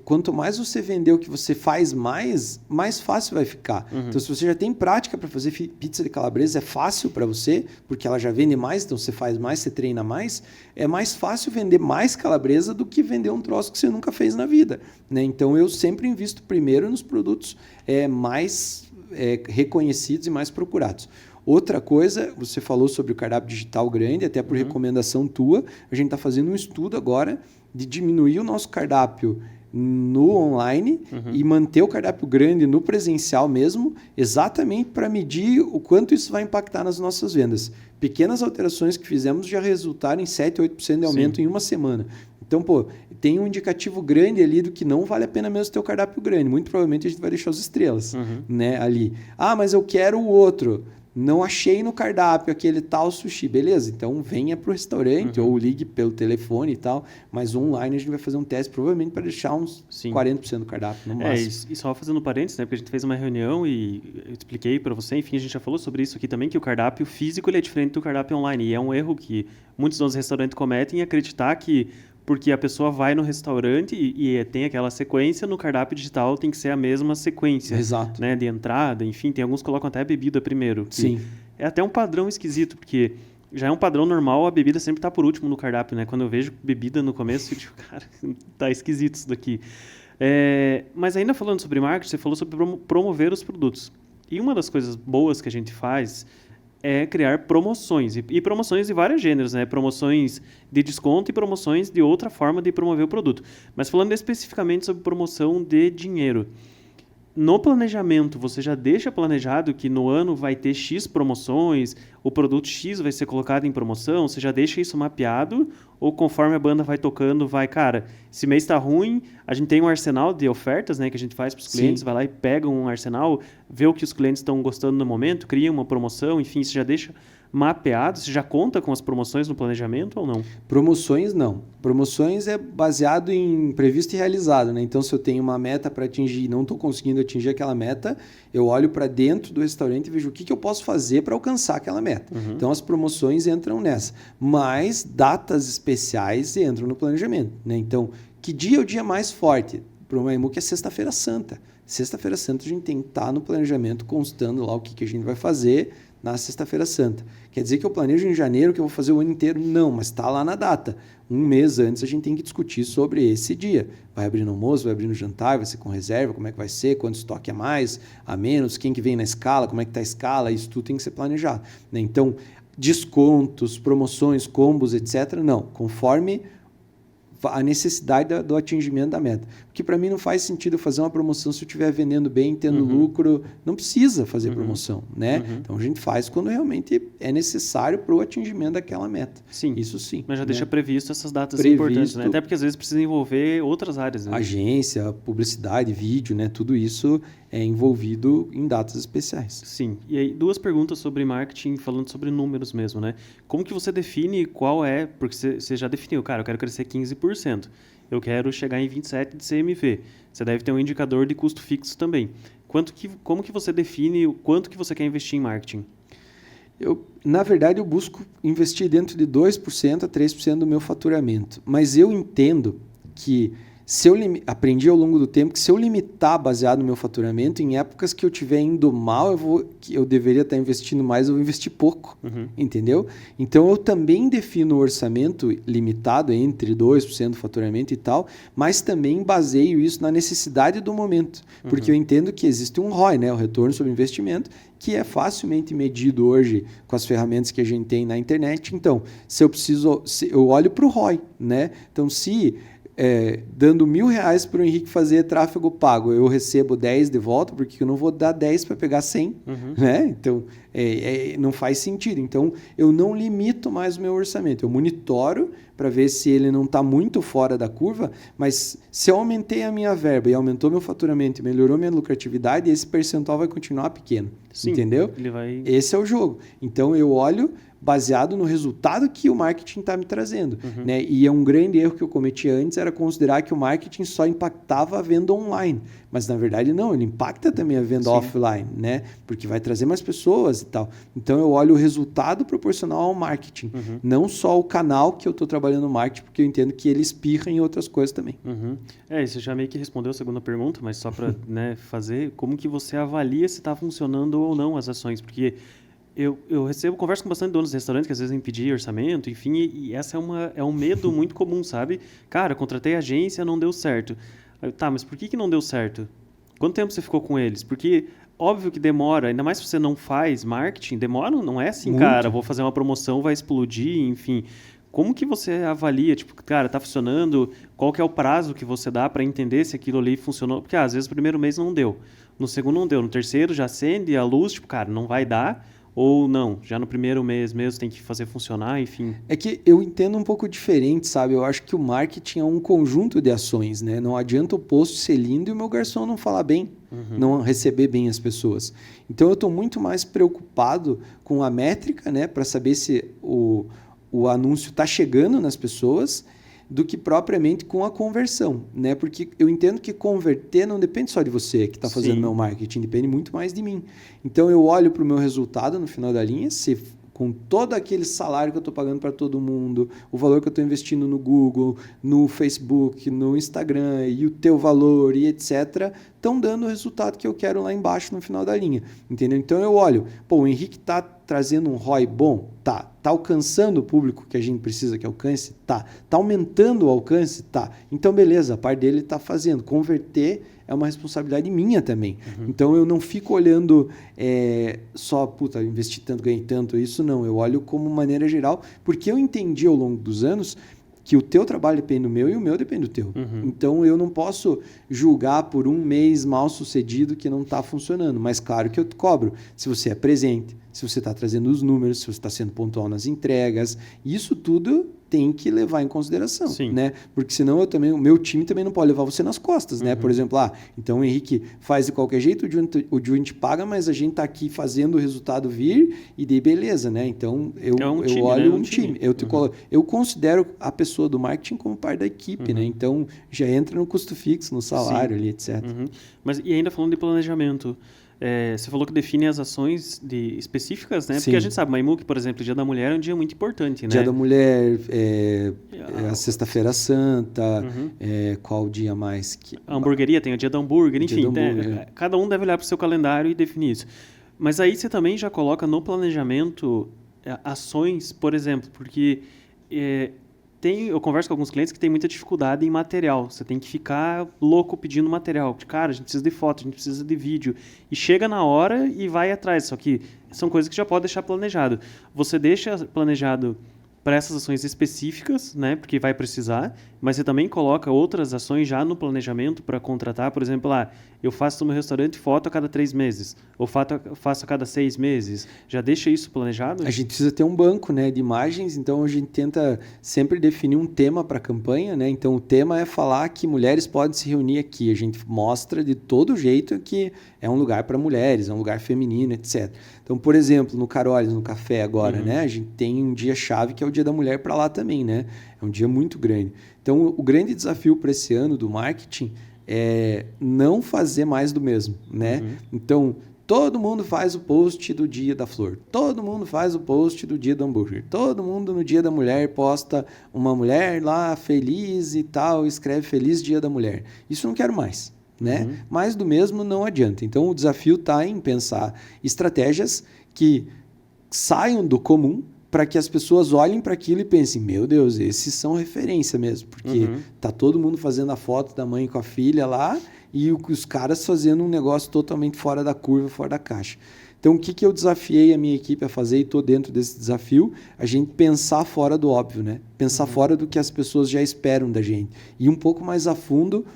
quanto mais você vender o que você faz mais fácil vai ficar. Então, se você já tem prática para fazer pizza de calabresa, é fácil para você, porque ela já vende mais, então você faz mais, você treina mais. É mais fácil vender mais calabresa do que vender um troço que você nunca fez na vida. Né? Então, eu sempre invisto primeiro nos produtos mais reconhecidos e mais procurados. Outra coisa, você falou sobre o cardápio digital grande, até por recomendação tua, a gente está fazendo um estudo agora de diminuir o nosso cardápio no online e manter o cardápio grande no presencial mesmo, exatamente para medir o quanto isso vai impactar nas nossas vendas. Pequenas alterações que fizemos já resultaram em 7, 8% de aumento em uma semana. Então, tem um indicativo grande ali do que não vale a pena mesmo ter o cardápio grande. Muito provavelmente a gente vai deixar as estrelas né, ali. Ah, mas eu quero o outro. Não achei no cardápio aquele tal sushi. Beleza, então venha para o restaurante ou ligue pelo telefone e tal. Mas online a gente vai fazer um teste provavelmente para deixar uns 40% do cardápio no máximo. E só fazendo parênteses, né? Porque a gente fez uma reunião e eu expliquei para você, enfim, a gente já falou sobre isso aqui também, que o cardápio físico ele é diferente do cardápio online. E é um erro que muitos dos restaurantes cometem, acreditar que porque a pessoa vai no restaurante e tem aquela sequência, no cardápio digital tem que ser a mesma sequência. Exato. Né, de entrada, enfim, tem alguns que colocam até a bebida primeiro. Sim. É até um padrão esquisito, porque já é um padrão normal, a bebida sempre está por último no cardápio, né? Quando eu vejo bebida no começo, eu digo, cara, tá esquisito isso daqui. Mas ainda falando sobre marketing, você falou sobre promover os produtos. E uma das coisas boas que a gente faz é criar promoções, e promoções de vários gêneros, né? Promoções de desconto e promoções de outra forma de promover o produto. Mas falando especificamente sobre promoção de dinheiro, no planejamento, você já deixa planejado que no ano vai ter X promoções, o produto X vai ser colocado em promoção, você já deixa isso mapeado, ou conforme a banda vai tocando, cara, esse mês está ruim, a gente tem um arsenal de ofertas, né, que a gente faz para os clientes, vai lá e pega um arsenal, vê o que os clientes estão gostando no momento, cria uma promoção, enfim, você já deixa mapeado, você já conta com as promoções no planejamento ou não? Promoções não. Promoções é baseado em previsto e realizado, né? Então, se eu tenho uma meta para atingir e não estou conseguindo atingir aquela meta, eu olho para dentro do restaurante e vejo o que eu posso fazer para alcançar aquela meta. Então, as promoções entram nessa. Mas datas especiais entram no planejamento, né? Então, que dia é o dia mais forte? Para o Maimuque é Sexta-feira Santa. Sexta-feira Santa a gente tem que estar no planejamento constando lá o que a gente vai fazer na Sexta-feira Santa. Quer dizer que eu planejo em janeiro que eu vou fazer o ano inteiro? Não, mas está lá na data. Um mês antes a gente tem que discutir sobre esse dia. Vai abrir no almoço, vai abrir no jantar, vai ser com reserva, como é que vai ser, quanto estoque a mais, a menos, quem que vem na escala, como é que está a escala, isso tudo tem que ser planejado. Né? Então, descontos, promoções, combos, etc. Não, conforme a necessidade do atingimento da meta. Porque para mim não faz sentido eu fazer uma promoção se eu estiver vendendo bem, tendo lucro. Não precisa fazer promoção, né? Então a gente faz quando realmente é necessário para o atingimento daquela meta. Sim. Isso sim. Mas já deixa previsto essas datas Previsto, importantes, né? Até porque às vezes precisa envolver outras áreas, né? Agência, publicidade, vídeo, né? Tudo isso é envolvido em datas especiais. Sim. E aí, 2 perguntas sobre marketing, falando sobre números mesmo, né? Como que você define qual é... Porque você já definiu, cara, eu quero crescer 15%. Eu quero chegar em 27% de CMV. Você deve ter um indicador de custo fixo também. Como que você define o quanto que você quer investir em marketing? Na verdade, eu busco investir dentro de 2% a 3% do meu faturamento. Mas eu entendo que aprendi ao longo do tempo que se eu limitar baseado no meu faturamento, em épocas que eu estiver indo mal, eu deveria estar investindo mais, eu vou investir pouco, entendeu? Então, eu também defino o orçamento limitado entre 2% do faturamento e tal, mas também baseio isso na necessidade do momento, porque eu entendo que existe um ROI, né, o retorno sobre investimento, que é facilmente medido hoje com as ferramentas que a gente tem na internet. Então, eu olho para o ROI, né? Então, dando R$1.000 para o Henrique fazer tráfego pago, eu recebo 10 de volta, porque eu não vou dar 10 para pegar 100, né? Então, não faz sentido. Então, eu não limito mais o meu orçamento. Eu monitoro para ver se ele não está muito fora da curva, mas se eu aumentei a minha verba e aumentou meu faturamento e melhorou minha lucratividade, esse percentual vai continuar pequeno. Sim, entendeu? Esse é o jogo. Então, eu olho baseado no resultado que o marketing está me trazendo. Né? E é um grande erro que eu cometi antes, era considerar que o marketing só impactava a venda online. Mas, na verdade, não. Ele impacta também a venda offline, né? Porque vai trazer mais pessoas e tal. Então, eu olho o resultado proporcional ao marketing. Não só o canal que eu estou trabalhando no marketing, porque eu entendo que ele espirra em outras coisas também. Isso já meio que respondeu a segunda pergunta, mas só para fazer, como que você avalia se está funcionando ou não as ações? Porque eu converso com bastante donos de restaurantes que às vezes me pedem orçamento, enfim, e essa é um medo muito comum, sabe? Cara, contratei agência, não deu certo. Tá, mas por que não deu certo? Quanto tempo você ficou com eles? Porque óbvio que demora, ainda mais se você não faz marketing, demora, não é assim, muito. Cara, vou fazer uma promoção, vai explodir, enfim. Como que você avalia, tipo, cara, tá funcionando? Qual que é o prazo que você dá para entender se aquilo ali funcionou? Porque às vezes no primeiro mês não deu, no segundo não deu, no terceiro já acende a luz, tipo, cara, não vai dar. Ou não, já no primeiro mês mesmo tem que fazer funcionar, enfim. É que eu entendo um pouco diferente, sabe? Eu acho que o marketing é um conjunto de ações, né? Não adianta o posto ser lindo e o meu garçom não falar bem, não receber bem as pessoas. Então eu estou muito mais preocupado com a métrica, né? Para saber se o anúncio está chegando nas pessoas, do que propriamente com a conversão, né? Porque eu entendo que converter não depende só de você que está fazendo meu marketing, depende muito mais de mim. Então eu olho para o meu resultado no final da linha, se com todo aquele salário que eu estou pagando para todo mundo, o valor que eu estou investindo no Google, no Facebook, no Instagram e o teu valor e etc., estão dando o resultado que eu quero lá embaixo no final da linha, entendeu? Então eu olho, o Henrique está trazendo um ROI bom? Tá alcançando o público que a gente precisa que alcance? Tá aumentando o alcance? Tá. Então beleza, a parte dele está fazendo. Converter é uma responsabilidade minha também. Então eu não fico olhando só, investi tanto, ganhei tanto, isso não. Eu olho como maneira geral, porque eu entendi ao longo dos anos que o teu trabalho depende do meu e o meu depende do teu. Então eu não posso julgar por um mês mal sucedido que não está funcionando, mas claro que eu te cobro se você é presente, se você está trazendo os números, se você está sendo pontual nas entregas, isso tudo tem que levar em consideração, né? Porque senão o meu time também não pode levar você nas costas, né? Por exemplo, então o Henrique faz de qualquer jeito, o Joint paga, mas a gente está aqui fazendo o resultado vir e daí beleza, né? Então eu olho um time. Eu considero a pessoa do marketing como parte da equipe, né? Então já entra no custo fixo, no salário ali, etc. Mas e ainda falando de planejamento, você falou que define as ações específicas, né? Porque a gente sabe, Maimuc, por exemplo, Dia da Mulher é um dia muito importante, né? Dia da Mulher, a Sexta-feira Santa, qual dia mais? A hamburgueria tem o Dia do Hambúrguer, enfim. Cada um deve olhar para o seu calendário e definir isso. Mas aí você também já coloca no planejamento ações, por exemplo, porque eu converso com alguns clientes que têm muita dificuldade em material. Você tem que ficar louco pedindo material. Cara, a gente precisa de foto, a gente precisa de vídeo. E chega na hora e vai atrás. Só que são coisas que já pode deixar planejado. Você deixa planejado para essas ações específicas, né? Porque vai precisar, mas você também coloca outras ações já no planejamento para contratar, por exemplo, eu faço no meu restaurante foto a cada 3 meses, ou faço a cada 6 meses. Já deixa isso planejado? A gente precisa ter um banco, né, de imagens, então a gente tenta sempre definir um tema para a campanha, né? Então o tema é falar que mulheres podem se reunir aqui. A gente mostra de todo jeito que é um lugar para mulheres, é um lugar feminino, etc. Então, por exemplo, no Carolis, no café agora, né, a gente tem um dia-chave que é o Dia da Mulher para lá também, né? É um dia muito grande. Então, o grande desafio para esse ano do marketing é não fazer mais do mesmo, né? Então, todo mundo faz o post do dia da flor, todo mundo faz o post do dia do hambúrguer, todo mundo no dia da mulher posta uma mulher lá feliz e tal, escreve Feliz Dia da Mulher. Isso eu não quero mais, né? Mais do mesmo não adianta. Então, o desafio está em pensar estratégias que saiam do comum, para que as pessoas olhem para aquilo e pensem, meu Deus, esses são referência mesmo, porque tá todo mundo fazendo a foto da mãe com a filha lá e os caras fazendo um negócio totalmente fora da curva, fora da caixa. Então, o que eu desafiei a minha equipe a fazer, e estou dentro desse desafio, a gente pensar fora do óbvio, né? Pensar fora do que as pessoas já esperam da gente. E um pouco mais a fundo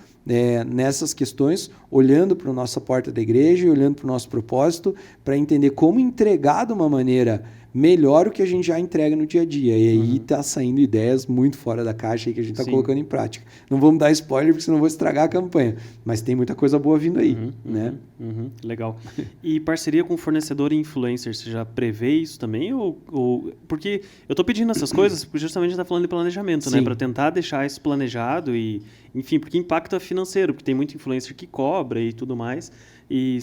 nessas questões, olhando para a nossa porta da igreja e olhando para o nosso propósito, para entender como entregar de uma maneira melhor o que a gente já entrega no dia a dia. E aí está saindo ideias muito fora da caixa aí que a gente está colocando em prática. Não vamos dar spoiler, porque senão vou estragar a campanha. Mas tem muita coisa boa vindo aí. Né? Legal. E parceria com fornecedor e influencer, você já prevê isso também? Porque eu estou pedindo essas coisas porque justamente a gente está falando de planejamento, né? Para tentar deixar isso planejado e, enfim, porque impacta financeiro, porque tem muito influencer que cobra e tudo mais. E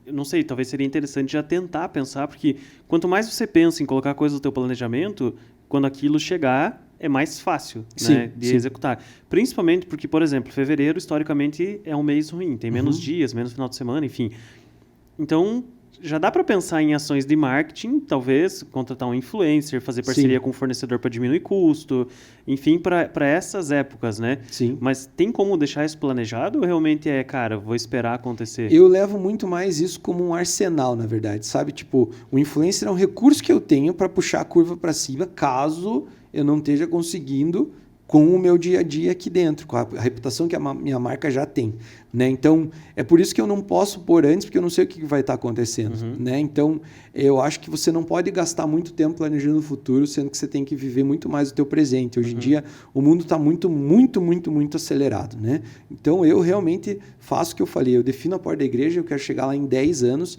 eu não sei, talvez seria interessante já tentar pensar, porque quanto mais você pensa em colocar coisas no teu planejamento, quando aquilo chegar, é mais fácil, né, de executar. Principalmente porque, por exemplo, fevereiro, historicamente, é um mês ruim. Tem menos dias, menos final de semana, enfim. Então, já dá para pensar em ações de marketing, talvez contratar um influencer, fazer parceria com um fornecedor para diminuir custo, enfim, para essas épocas, né? Sim. Mas tem como deixar isso planejado ou realmente vou esperar acontecer? Eu levo muito mais isso como um arsenal, na verdade, sabe? Tipo, o influencer é um recurso que eu tenho para puxar a curva para cima, caso eu não esteja conseguindo com o meu dia a dia aqui dentro, com a reputação que a minha marca já tem, né? Então, é por isso que eu não posso pôr antes, porque eu não sei o que vai estar acontecendo, né? Então, eu acho que você não pode gastar muito tempo planejando o futuro, sendo que você tem que viver muito mais o teu presente. Hoje em dia, o mundo está muito, muito, muito, muito acelerado, né? Então, eu realmente faço o que eu falei, eu defino a porta da igreja, eu quero chegar lá em 10 anos,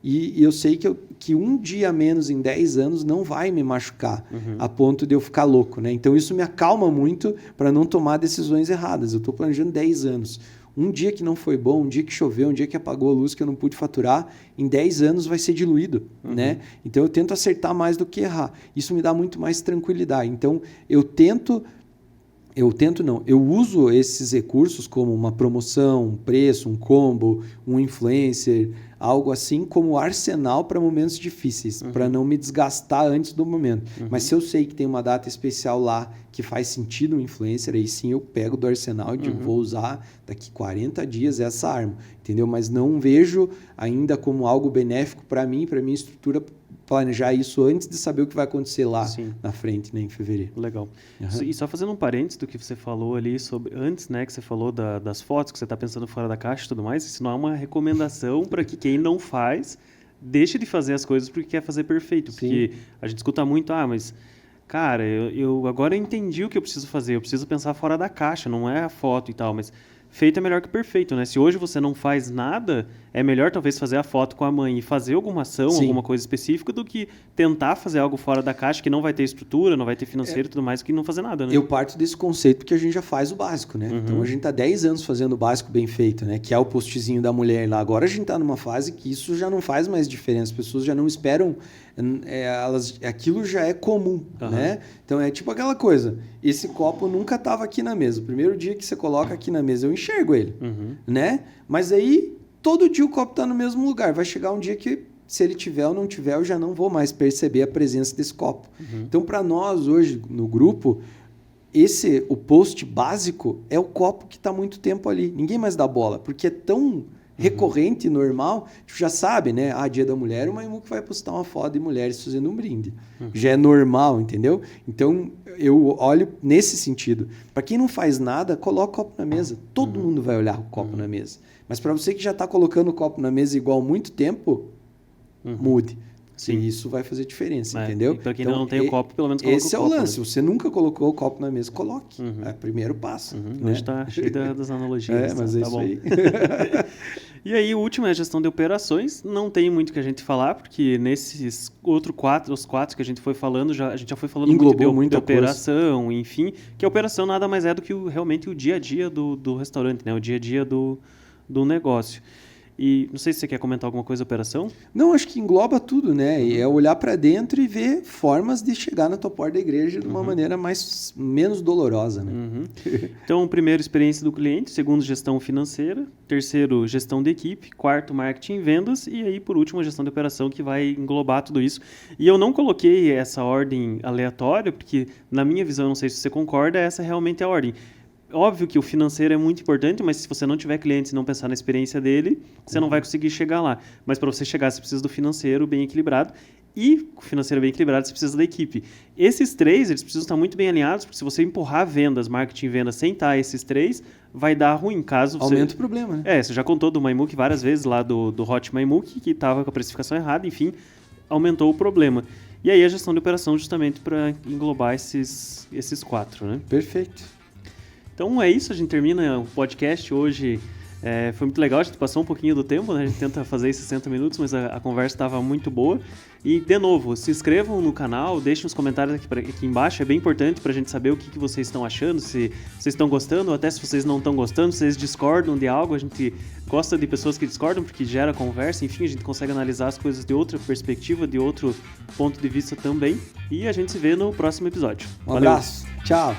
e eu sei que um dia a menos em 10 anos não vai me machucar a ponto de eu ficar louco, né? Então, isso me acalma muito para não tomar decisões erradas. Eu estou planejando 10 anos. Um dia que não foi bom, um dia que choveu, um dia que apagou a luz que eu não pude faturar, em 10 anos vai ser diluído, né? Então, eu tento acertar mais do que errar. Isso me dá muito mais tranquilidade. Então, eu uso esses recursos como uma promoção, um preço, um combo, um influencer, algo assim como arsenal para momentos difíceis, para não me desgastar antes do momento. Mas se eu sei que tem uma data especial lá que faz sentido um influencer, aí sim eu pego do arsenal e vou usar daqui 40 dias essa arma, entendeu? Mas não vejo ainda como algo benéfico para mim, para minha estrutura, planejar isso antes de saber o que vai acontecer lá na frente, né, em fevereiro. Legal. E só fazendo um parênteses do que você falou ali sobre antes, né, que você falou das fotos, que você está pensando fora da caixa e tudo mais, isso não é uma recomendação para que quem não faz deixe de fazer as coisas porque quer fazer perfeito. Porque a gente escuta muito, mas cara, eu agora entendi o que eu preciso fazer, eu preciso pensar fora da caixa, não é a foto e tal, mas feito é melhor que perfeito, né? Se hoje você não faz nada, é melhor talvez fazer a foto com a mãe e fazer alguma ação, alguma coisa específica, do que tentar fazer algo fora da caixa que não vai ter estrutura, não vai ter financeiro e tudo mais, que não fazer nada, né? Eu parto desse conceito que a gente já faz o básico, né? Então a gente está 10 anos fazendo o básico bem feito, né? Que é o postzinho da mulher lá. Agora a gente está numa fase que isso já não faz mais diferença. As pessoas já não esperam, aquilo já é comum, né? Então é tipo aquela coisa, esse copo nunca estava aqui na mesa. O primeiro dia que você coloca aqui na mesa, eu enxergo ele, né? Mas aí, todo dia o copo está no mesmo lugar. Vai chegar um dia que, se ele tiver ou não tiver, eu já não vou mais perceber a presença desse copo. Então, para nós, hoje, no grupo, o post básico é o copo que está muito tempo ali. Ninguém mais dá bola, porque é tão recorrente, normal, tu já sabe, né? Dia da mulher, o Maimuc vai postar uma foto de mulheres fazendo um brinde. Já é normal, entendeu? Então, eu olho nesse sentido. Para quem não faz nada, coloca o copo na mesa. Todo mundo vai olhar o copo na mesa. Mas para você que já está colocando o copo na mesa igual há muito tempo, mude. Sim. E isso vai fazer diferença, entendeu? Para quem não tem o copo, pelo menos coloque o copo. Esse é o lance. Você nunca colocou o copo na mesa, coloque. É o primeiro passo. Né? Hoje está cheio das analogias. Mas é isso bom. aí. E aí, o último é a gestão de operações. Não tem muito que a gente falar, porque nesses os quatro que a gente foi falando, a gente já foi falando muito de operação, enfim. Que a operação nada mais é do que realmente o dia a dia do restaurante, né? O dia a dia do negócio. E não sei se você quer comentar alguma coisa da operação. Não, acho que engloba tudo, né? E é olhar para dentro e ver formas de chegar na tua porta da igreja de uma maneira menos dolorosa, né? Então, primeiro, experiência do cliente. Segundo, gestão financeira. Terceiro, gestão de equipe. Quarto, marketing e vendas. E aí, por último, a gestão de operação, que vai englobar tudo isso. E eu não coloquei essa ordem aleatória, porque, na minha visão, não sei se você concorda, essa realmente é a ordem. Óbvio que o financeiro é muito importante, mas se você não tiver clientes e não pensar na experiência dele, você não vai conseguir chegar lá. Mas para você chegar, você precisa do financeiro bem equilibrado. E o financeiro bem equilibrado, você precisa da equipe. Esses três, eles precisam estar muito bem alinhados, porque se você empurrar vendas, marketing e vendas sem estar esses três, vai dar ruim. Caso você... Aumenta o problema, né? Você já contou do Maimuc várias vezes, lá do Hot Maimuc, que estava com a precificação errada, enfim, aumentou o problema. E aí a gestão de operação justamente para englobar esses quatro, né? Perfeito. Então é isso, a gente termina o podcast hoje. Foi muito legal, a gente passou um pouquinho do tempo, né? A gente tenta fazer em 60 minutos, mas a conversa estava muito boa. E, de novo, se inscrevam no canal, deixem os comentários aqui embaixo, é bem importante para a gente saber o que vocês estão achando, se vocês estão gostando, ou até se vocês não estão gostando, se vocês discordam de algo, a gente gosta de pessoas que discordam, porque gera conversa, enfim, a gente consegue analisar as coisas de outra perspectiva, de outro ponto de vista também. E a gente se vê no próximo episódio. Um abraço, tchau!